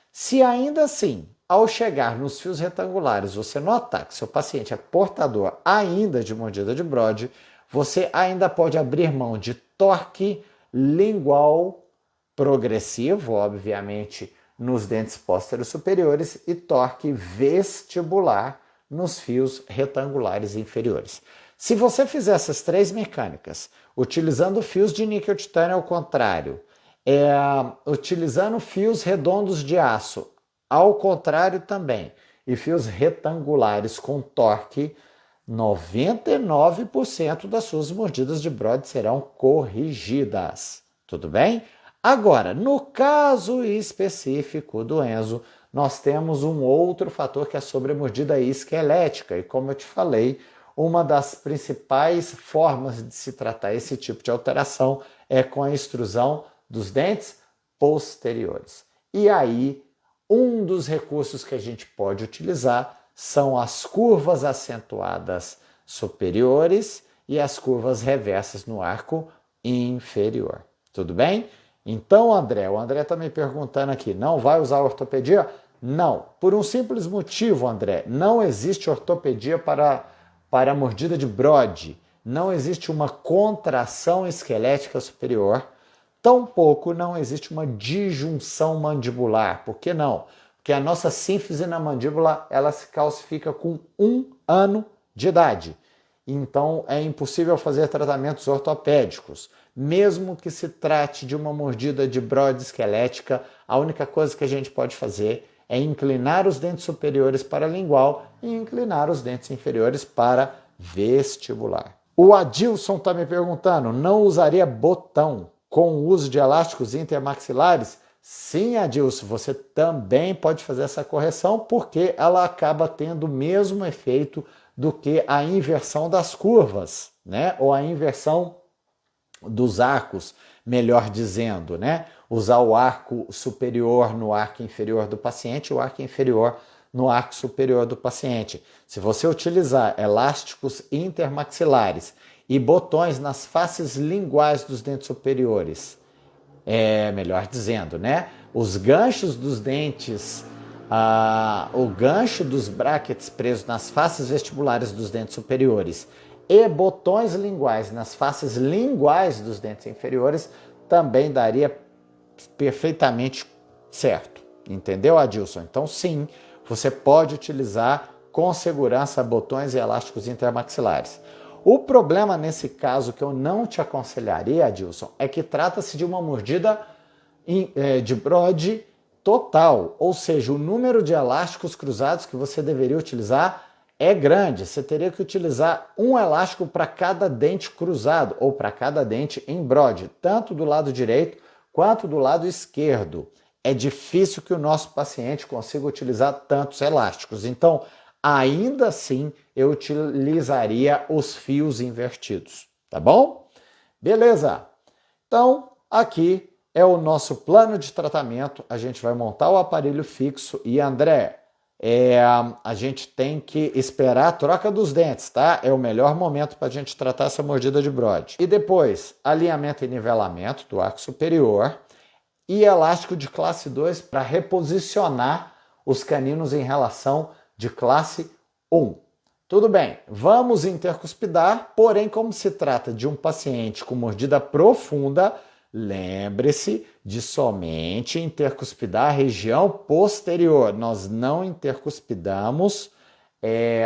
Se ainda assim, ao chegar nos fios retangulares, você notar que seu paciente é portador ainda de mordida de Brode, você ainda pode abrir mão de torque lingual progressivo, obviamente, nos dentes pósteros superiores e torque vestibular nos fios retangulares inferiores. Se você fizer essas três mecânicas, utilizando fios de níquel titânio ao contrário, utilizando fios redondos de aço ao contrário também, e fios retangulares com torque, 99% das suas mordidas de Brode serão corrigidas. Tudo bem? Agora, no caso específico do Enzo, nós temos um outro fator que é a sobremordida esquelética. E como eu te falei, uma das principais formas de se tratar esse tipo de alteração é com a extrusão dos dentes posteriores. E aí, um dos recursos que a gente pode utilizar são as curvas acentuadas superiores e as curvas reversas no arco inferior. Tudo bem? Então, o André está me perguntando aqui, não vai usar ortopedia? Não, por um simples motivo, André, não existe ortopedia para a mordida de Brode. não existe uma contração esquelética superior, tampouco não existe uma disjunção mandibular. Por que não? Porque a nossa sínfise na mandíbula ela se calcifica com 1 ano de idade. Então é impossível fazer tratamentos ortopédicos. Mesmo que se trate de uma mordida de brode esquelética, a única coisa que a gente pode fazer é inclinar os dentes superiores para lingual e inclinar os dentes inferiores para vestibular. O Adilson está me perguntando, não usaria botão com o uso de elásticos intermaxilares? Sim, Adilson, você também pode fazer essa correção porque ela acaba tendo o mesmo efeito do que a inversão das curvas, né? Ou a inversão dos arcos, melhor dizendo, né? Usar o arco superior no arco inferior do paciente e o arco inferior no arco superior do paciente. Se você utilizar elásticos intermaxilares e botões nas faces linguais dos dentes superiores, melhor dizendo, né? Os ganchos dos dentes, o gancho dos brackets presos nas faces vestibulares dos dentes superiores e botões linguais nas faces linguais dos dentes inferiores também daria perfeitamente certo. Entendeu, Adilson? Então, sim, você pode utilizar com segurança botões e elásticos intermaxilares. O problema nesse caso que eu não te aconselharia, Adilson, é que trata-se de uma mordida de brode total, ou seja, o número de elásticos cruzados que você deveria utilizar é grande. Você teria que utilizar um elástico para cada dente cruzado ou para cada dente em brode, tanto do lado direito quanto do lado esquerdo. É difícil que o nosso paciente consiga utilizar tantos elásticos. Então, ainda assim, eu utilizaria os fios invertidos, tá bom? Beleza. Então, aqui é o nosso plano de tratamento. A gente vai montar o aparelho fixo e, André, a gente tem que esperar a troca dos dentes, tá? É o melhor momento para a gente tratar essa mordida de brode. E depois, alinhamento e nivelamento do arco superior e elástico de classe 2 para reposicionar os caninos em relação de classe 1. Tudo bem, vamos intercuspidar, porém, como se trata de um paciente com mordida profunda, lembre-se de somente intercuspidar a região posterior. Nós não intercuspidamos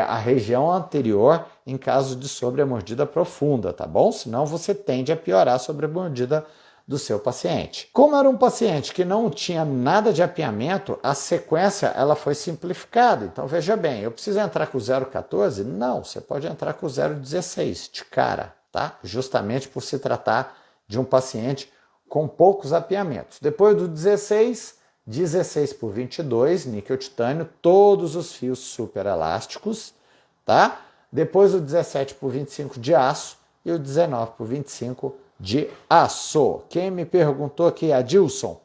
a região anterior em caso de sobremordida profunda, tá bom? Senão você tende a piorar a sobremordida do seu paciente. Como era um paciente que não tinha nada de apiamento, a sequência ela foi simplificada. Então veja bem, eu preciso entrar com o 0,14? Não, você pode entrar com o 0,16 de cara, tá? Justamente por se tratar de um paciente com poucos apiamentos. Depois do 16, 16 por 22, níquel titânio, todos os fios super elásticos, tá? Depois o 17 por 25 de aço e o 19 por 25 de aço. Quem me perguntou aqui, Adilson,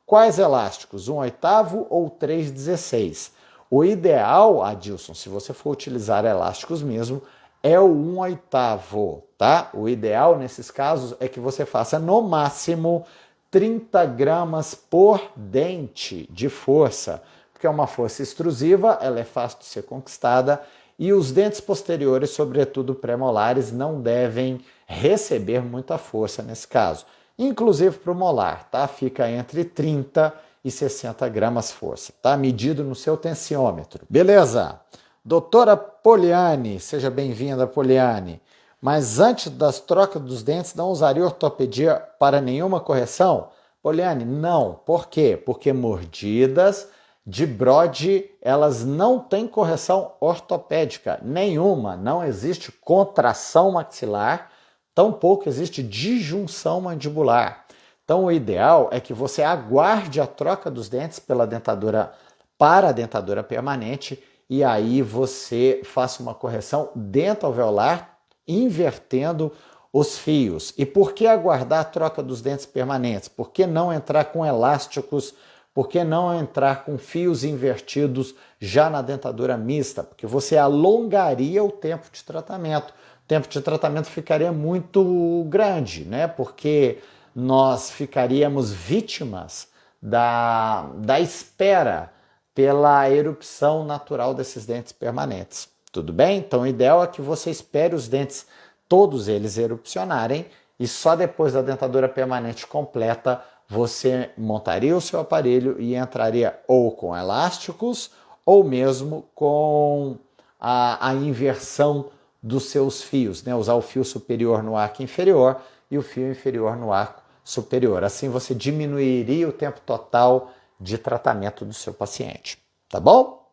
quais elásticos? 1/8 ou 3/16? O ideal, Adilson, se você for utilizar elásticos mesmo, é o 1/8, tá? O ideal nesses casos é que você faça no máximo 30 gramas por dente de força, porque é uma força extrusiva, ela é fácil de ser conquistada e os dentes posteriores, sobretudo pré-molares, não devem receber muita força nesse caso. Inclusive para o molar, tá? Fica entre 30 e 60 gramas força, tá? Medido no seu tensiômetro. Beleza? Doutora Poliane, seja bem-vinda, Poliane. Mas antes das trocas dos dentes, não usaria ortopedia para nenhuma correção? Poliane, não. Por quê? Porque mordidas de brode, elas não têm correção ortopédica nenhuma. Não existe contração maxilar, tampouco existe disjunção mandibular. Então, o ideal é que você aguarde a troca dos dentes pela dentadura para a dentadura permanente e aí você faça uma correção dentoalveolar invertendo os fios. E por que aguardar a troca dos dentes permanentes? Por que não entrar com elásticos? Por que não entrar com fios invertidos já na dentadura mista? Porque você alongaria o tempo de tratamento. O tempo de tratamento ficaria muito grande, né? Porque nós ficaríamos vítimas da espera pela erupção natural desses dentes permanentes. Tudo bem? Então, o ideal é que você espere os dentes todos eles erupcionarem e só depois da dentadura permanente completa você montaria o seu aparelho e entraria ou com elásticos ou mesmo com a inversão dos seus fios, né? Usar o fio superior no arco inferior e o fio inferior no arco superior. Assim você diminuiria o tempo total de tratamento do seu paciente. Tá bom?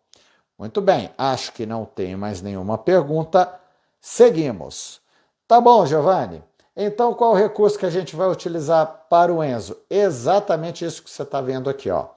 Muito bem, acho que não tem mais nenhuma pergunta. Seguimos. Tá bom, Giovanni? Então, qual o recurso que a gente vai utilizar para o Enzo? Exatamente isso que você está vendo aqui, ó.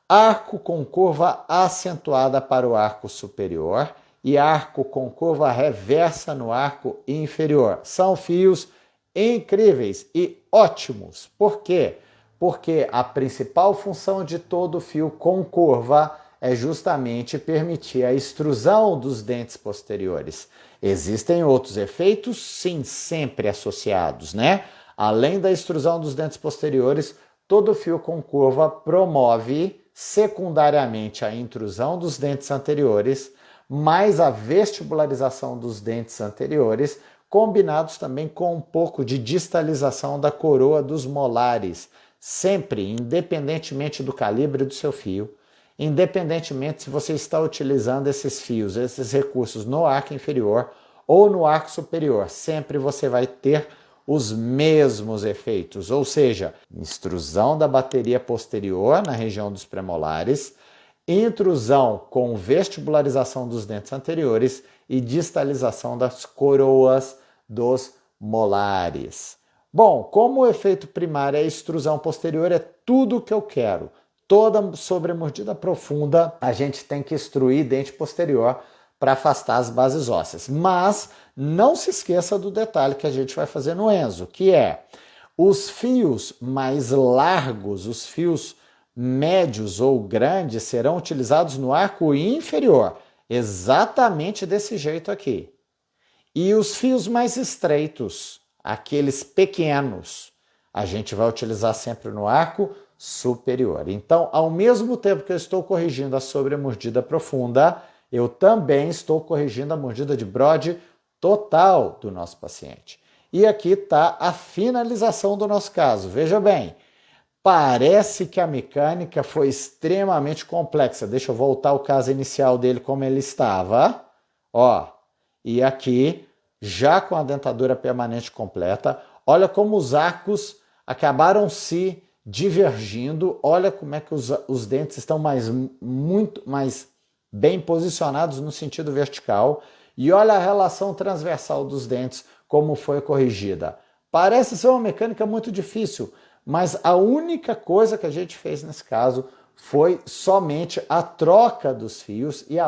Arco com curva acentuada para o arco superior e arco com curva reversa no arco inferior. São fios incríveis e ótimos. Por quê? Porque a principal função de todo fio com curva é justamente permitir a extrusão dos dentes posteriores. Existem outros efeitos, sim, sempre associados, né? Além da extrusão dos dentes posteriores, todo fio com curva promove secundariamente a intrusão dos dentes anteriores, mais a vestibularização dos dentes anteriores, combinados também com um pouco de distalização da coroa dos molares, sempre, independentemente do calibre do seu fio, independentemente se você está utilizando esses fios, esses recursos no arco inferior ou no arco superior, sempre você vai ter os mesmos efeitos, ou seja, extrusão da bateria posterior na região dos premolares, intrusão com vestibularização dos dentes anteriores e distalização das coroas dos molares. Bom, como o efeito primário é a extrusão posterior, é tudo o que eu quero. Toda sobremordida profunda, a gente tem que extruir dente posterior para afastar as bases ósseas. Mas não se esqueça do detalhe que a gente vai fazer no Enzo, que é os fios mais largos, os fios médios ou grandes, serão utilizados no arco inferior, exatamente desse jeito aqui. E os fios mais estreitos, aqueles pequenos, a gente vai utilizar sempre no arco superior. Então, ao mesmo tempo que eu estou corrigindo a sobremordida profunda, eu também estou corrigindo a mordida de Brode total do nosso paciente. E aqui está a finalização do nosso caso. Veja bem, parece que a mecânica foi extremamente complexa. Deixa eu voltar ao caso inicial dele como ele estava. Ó, e aqui, já com a dentadura permanente completa, olha como os arcos acabaram se divergindo, olha como é que os dentes estão muito mais bem posicionados no sentido vertical e olha a relação transversal dos dentes, como foi corrigida. Parece ser uma mecânica muito difícil, mas a única coisa que a gente fez nesse caso foi somente a troca dos fios e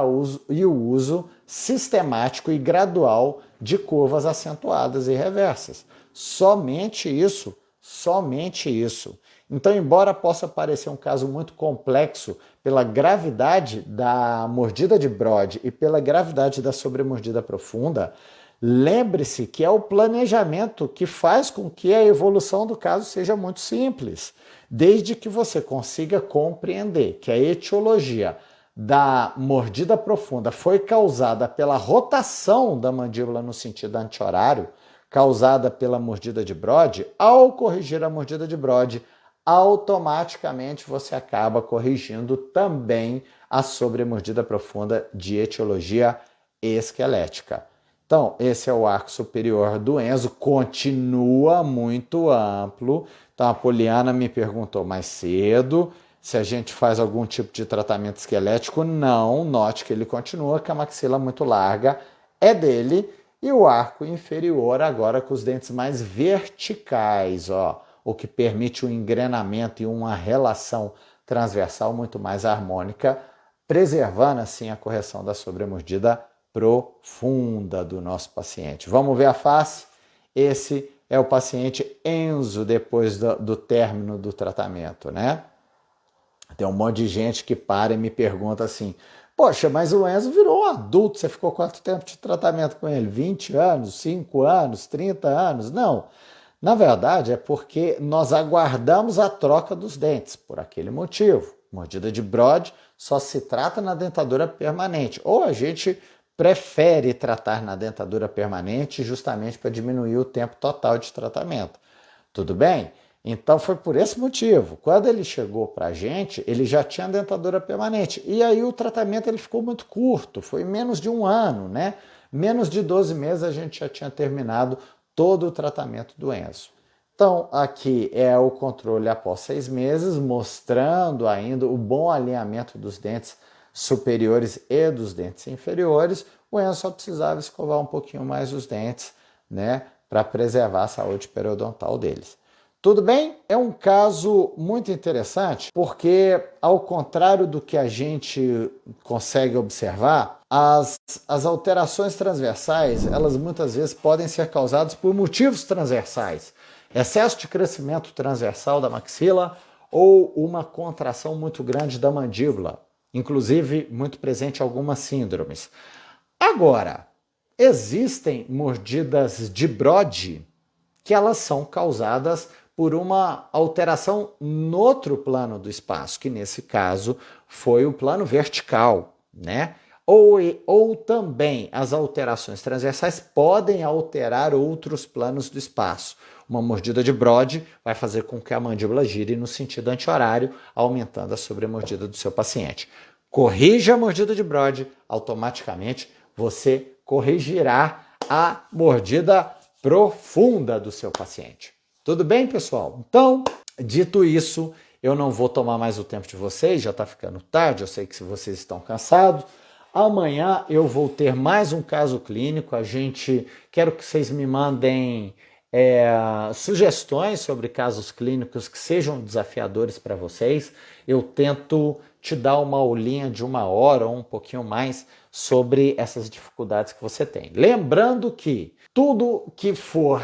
o uso sistemático e gradual de curvas acentuadas e reversas. Somente isso, somente isso. Então, embora possa parecer um caso muito complexo pela gravidade da mordida de Brode e pela gravidade da sobremordida profunda, lembre-se que é o planejamento que faz com que a evolução do caso seja muito simples, desde que você consiga compreender que a etiologia da mordida profunda foi causada pela rotação da mandíbula no sentido anti-horário, causada pela mordida de Brode. Ao corrigir a mordida de Brode, automaticamente você acaba corrigindo também a sobremordida profunda de etiologia esquelética. Então, esse é o arco superior do Enzo, continua muito amplo. Então, a Poliana me perguntou mais cedo se a gente faz algum tipo de tratamento esquelético. Não, note que ele continua com a maxila muito larga, é dele, e o arco inferior agora com os dentes mais verticais, ó, o que permite um engrenamento e uma relação transversal muito mais harmônica, preservando assim a correção da sobremordida profunda do nosso paciente. Vamos ver a face? Esse é o paciente Enzo depois do término do tratamento, né? Tem um monte de gente que para e me pergunta assim, poxa, mas o Enzo virou um adulto, você ficou quanto tempo de tratamento com ele? 20 anos, 5 anos, 30 anos? Não. Na verdade, é porque nós aguardamos a troca dos dentes, por aquele motivo. Mordida de Brode só se trata na dentadura permanente. Ou a gente prefere tratar na dentadura permanente justamente para diminuir o tempo total de tratamento. Tudo bem? Então foi por esse motivo. Quando ele chegou para a gente, ele já tinha dentadura permanente. E aí o tratamento ele ficou muito curto, foi menos de 1 ano, né? Menos de 12 meses a gente já tinha terminado todo o tratamento do Enzo. Então aqui é o controle após 6 meses, mostrando ainda o bom alinhamento dos dentes superiores e dos dentes inferiores. O Enzo só precisava escovar um pouquinho mais os dentes, né? Para preservar a saúde periodontal deles. Tudo bem? É um caso muito interessante porque, ao contrário do que a gente consegue observar, as alterações transversais, elas muitas vezes podem ser causadas por motivos transversais. Excesso de crescimento transversal da maxila ou uma contração muito grande da mandíbula, inclusive muito presente em algumas síndromes. Agora, existem mordidas de Brody que elas são causadas por uma alteração no outro plano do espaço, que nesse caso foi o plano vertical, né? Ou também as alterações transversais podem alterar outros planos do espaço. Uma mordida de Brody vai fazer com que a mandíbula gire no sentido anti-horário, aumentando a sobremordida do seu paciente. Corrija a mordida de Brody, automaticamente você corrigirá a mordida profunda do seu paciente. Tudo bem, pessoal? Então, dito isso, eu não vou tomar mais o tempo de vocês, já está ficando tarde, eu sei que vocês estão cansados. Amanhã eu vou ter mais um caso clínico, quero que vocês me mandem sugestões sobre casos clínicos que sejam desafiadores para vocês. Eu tento te dar uma aulinha de 1 hora ou um pouquinho mais sobre essas dificuldades que você tem. Lembrando que tudo que for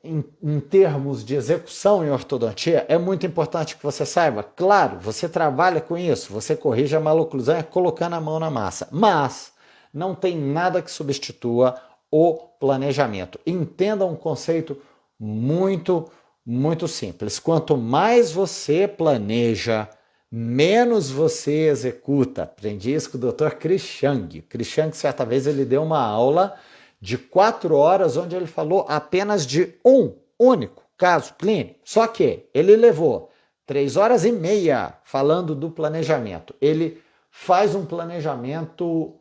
em termos de execução em ortodontia, é muito importante que você saiba. Claro, você trabalha com isso, você corrige a maloclusão colocando a mão na massa, mas não tem nada que substitua o planejamento. Entenda um conceito muito, muito simples. Quanto mais você planeja, menos você executa. Aprendi isso com o Dr. Chris Chang. Chris Chang, certa vez, ele deu uma aula de 4 horas, onde ele falou apenas de um único caso clínico. Só que ele levou 3 horas e meia falando do planejamento. Ele faz um planejamento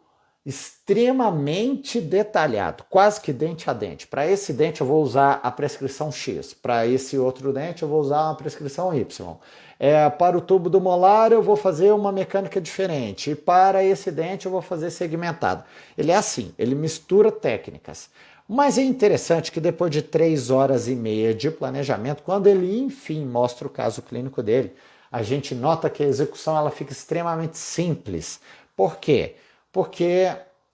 extremamente detalhado, quase que dente a dente. Para esse dente eu vou usar a prescrição X, para esse outro dente eu vou usar uma prescrição Y. Para o tubo do molar eu vou fazer uma mecânica diferente, e para esse dente eu vou fazer segmentado. Ele é assim, ele mistura técnicas. Mas é interessante que depois de 3 horas e meia de planejamento, quando ele enfim mostra o caso clínico dele, a gente nota que a execução ela fica extremamente simples. Por quê? Porque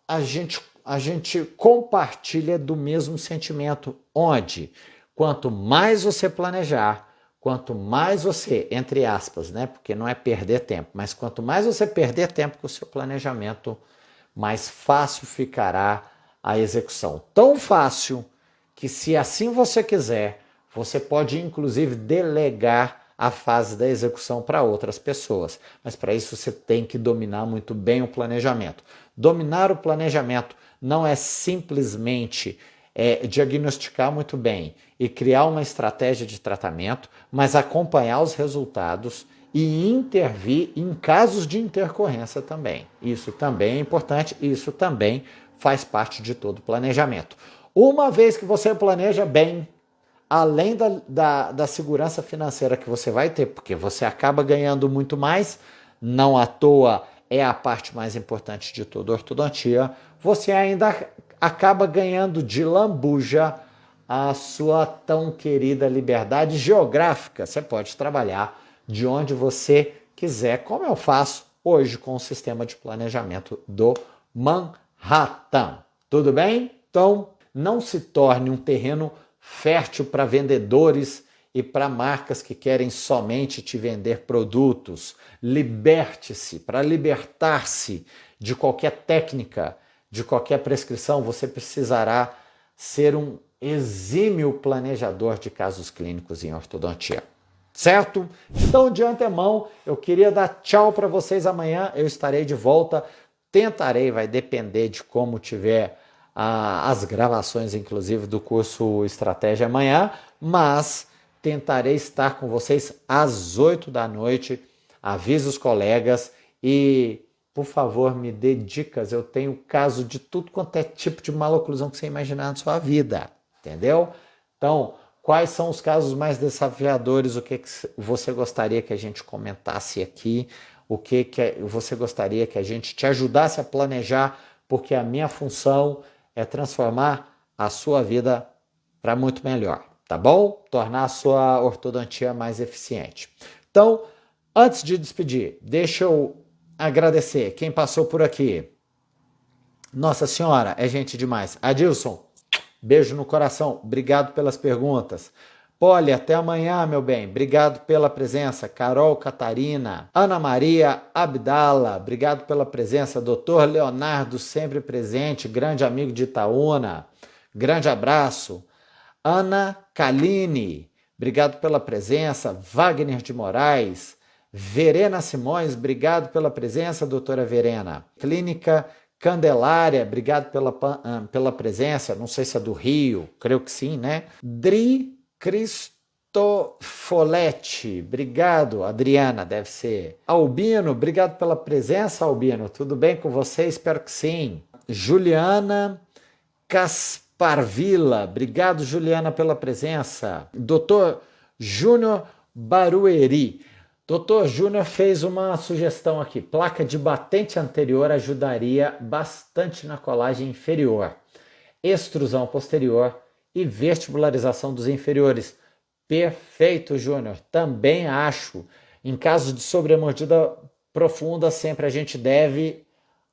a gente compartilha do mesmo sentimento, onde quanto mais você planejar, quanto mais você, entre aspas, né, porque não é perder tempo, mas quanto mais você perder tempo com o seu planejamento, mais fácil ficará a execução. Tão fácil que, se assim você quiser, você pode inclusive delegar a fase da execução para outras pessoas. Mas para isso você tem que dominar muito bem o planejamento. Dominar o planejamento não é simplesmente diagnosticar muito bem e criar uma estratégia de tratamento, mas acompanhar os resultados e intervir em casos de intercorrência também. Isso também é importante, isso também faz parte de todo o planejamento. Uma vez que você planeja bem, além da segurança financeira que você vai ter, porque você acaba ganhando muito mais, não à toa é a parte mais importante de toda a ortodontia, você ainda acaba ganhando de lambuja a sua tão querida liberdade geográfica. Você pode trabalhar de onde você quiser, como eu faço hoje com o sistema de planejamento do Manhattan. Tudo bem? Então, não se torne um terreno fértil para vendedores e para marcas que querem somente te vender produtos. Liberte-se. Para libertar-se de qualquer técnica, de qualquer prescrição, você precisará ser um exímio planejador de casos clínicos em ortodontia. Certo? Então, de antemão, eu queria dar tchau para vocês amanhã. Eu estarei de volta Tentarei, vai depender de como tiver as gravações, inclusive, do curso Estratégia amanhã, mas tentarei estar com vocês às 8 da noite. Avise os colegas e, por favor, me dê dicas. Eu tenho caso de tudo quanto é tipo de maloclusão que você imaginar na sua vida, entendeu? Então, quais são os casos mais desafiadores? O que você gostaria que a gente comentasse aqui? O que você gostaria que a gente te ajudasse a planejar? Porque a minha função é transformar a sua vida para muito melhor, tá bom? Tornar a sua ortodontia mais eficiente. Então, antes de despedir, deixa eu agradecer quem passou por aqui. Nossa Senhora, é gente demais. Adilson, beijo no coração. Obrigado pelas perguntas. Poli, até amanhã, meu bem. Obrigado pela presença. Carol Catarina. Ana Maria Abdala, obrigado pela presença. Doutor Leonardo, sempre presente. Grande amigo de Itaúna. Grande abraço. Ana Kaline, obrigado pela presença. Wagner de Moraes. Verena Simões, obrigado pela presença, doutora Verena. Clínica Candelária, obrigado pela presença. Não sei se é do Rio, creio que sim, né? Dri Cristofoletti, obrigado. Adriana, deve ser. Albino, obrigado pela presença, Albino. Tudo bem com você? Espero que sim. Juliana Casparvila, obrigado, Juliana, pela presença. Doutor Júnior Barueri. Doutor Júnior fez uma sugestão aqui. Placa de batente anterior ajudaria bastante na colagem inferior. Extrusão posterior e vestibularização dos inferiores. Perfeito, Júnior. Também acho. Em caso de sobremordida profunda, sempre a gente deve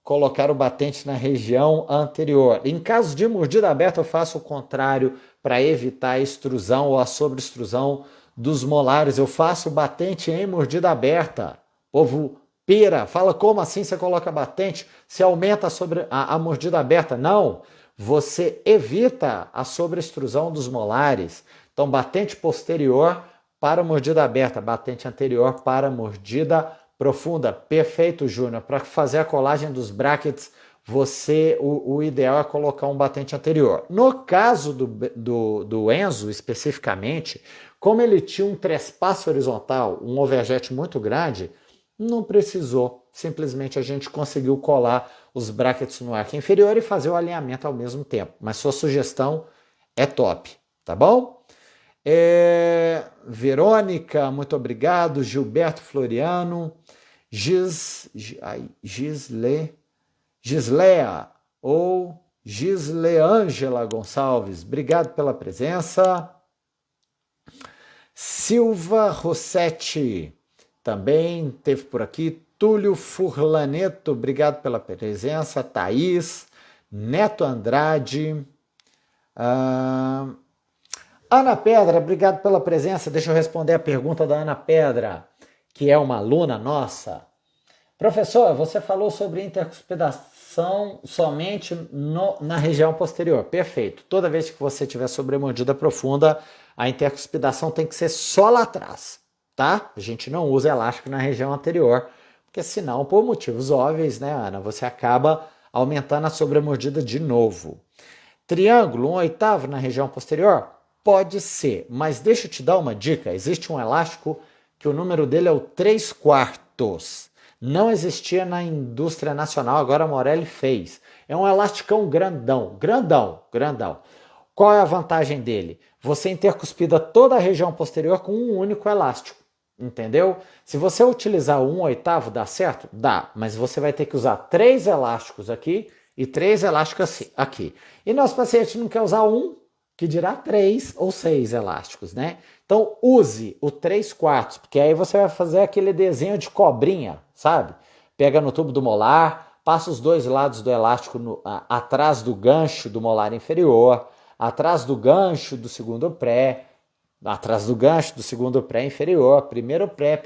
colocar o batente na região anterior. Em caso de mordida aberta, eu faço o contrário para evitar a extrusão ou a sobreextrusão dos molares. Eu faço batente em mordida aberta. O povo pira, fala, como assim você coloca batente? Você aumenta a mordida aberta. Não, você evita a sobreextrusão dos molares. Então, batente posterior para mordida aberta, batente anterior para mordida profunda. Perfeito, Júnior. Para fazer a colagem dos brackets, o ideal é colocar um batente anterior. No caso do Enzo, especificamente, como ele tinha um trespasse horizontal, um overjet muito grande, não precisou. Simplesmente a gente conseguiu colar os brackets no arco inferior e fazer o alinhamento ao mesmo tempo. Mas sua sugestão é top, tá bom? Verônica, muito obrigado. Gilberto Floriano. Gislea ou Gisleângela Gonçalves, obrigado pela presença. Silva Rossetti também teve por aqui. Túlio Furlaneto, obrigado pela presença. Thaís, Neto Andrade. Ana Pedra, obrigado pela presença. Deixa eu responder a pergunta da Ana Pedra, que é uma aluna nossa. Professor, você falou sobre intercuspidação somente na região posterior. Perfeito. Toda vez que você tiver sobremordida profunda, a intercuspidação tem que ser só lá atrás, tá? A gente não usa elástico na região anterior, porque senão, por motivos óbvios, né, Ana, você acaba aumentando a sobremordida de novo. Triângulo, 1/8 na região posterior? Pode ser, mas deixa eu te dar uma dica. Existe um elástico que o número dele é o 3/4. Não existia na indústria nacional, agora a Morelli fez. É um elasticão grandão. Qual é a vantagem dele? Você intercuspida toda a região posterior com um único elástico, entendeu? Se você utilizar o 1/8, dá certo? Dá, mas você vai ter que usar 3 elásticos aqui e 3 elásticos aqui. E nosso paciente não quer usar um, que dirá 3 ou 6 elásticos, né? Então use o 3/4, porque aí você vai fazer aquele desenho de cobrinha, sabe? Pega no tubo do molar, passa os dois lados do elástico atrás do gancho do molar inferior, atrás do gancho do segundo pré, atrás do gancho do segundo pré inferior, primeiro pré,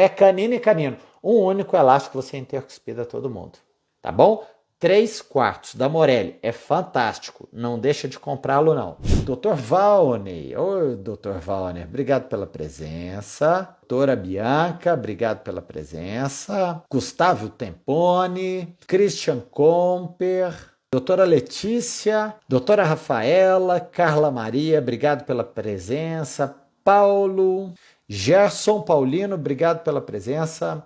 canino e canino. Um único elástico você intercuspida todo mundo, tá bom? 3/4 da Morelli. É fantástico. Não deixa de comprá-lo, não. Dr. Valney. Oi, Dr. Valney. Obrigado pela presença. Doutora Bianca, obrigado pela presença. Gustavo Tempone. Christian Comper. Doutora Letícia. Doutora Rafaela. Carla Maria, obrigado pela presença. Paulo. Gerson Paulino, obrigado pela presença.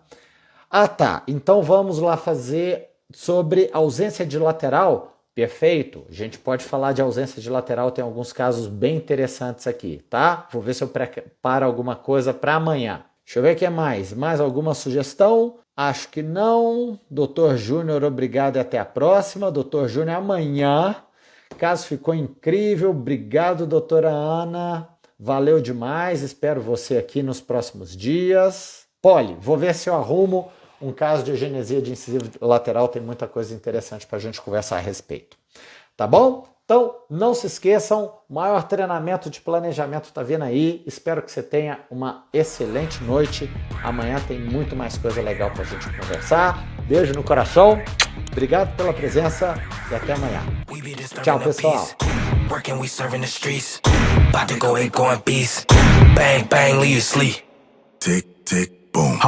Ah, tá. Então vamos lá fazer sobre ausência de lateral. Perfeito. A gente pode falar de ausência de lateral, tem alguns casos bem interessantes aqui, tá? Vou ver se eu preparo alguma coisa para amanhã. Deixa eu ver o que é mais. Mais alguma sugestão? Acho que não. Doutor Júnior, obrigado e até a próxima. Doutor Júnior, amanhã. Caso ficou incrível. Obrigado, doutora Ana. Valeu demais. Espero você aqui nos próximos dias. Poli, vou ver se eu arrumo um caso de agenesia de incisivo lateral, tem muita coisa interessante para a gente conversar a respeito. Tá bom? Então, não se esqueçam, maior treinamento de planejamento está vindo aí. Espero que você tenha uma excelente noite. Amanhã tem muito mais coisa legal para a gente conversar. Beijo no coração. Obrigado pela presença e até amanhã. Tchau, pessoal. Tick, tick, boom.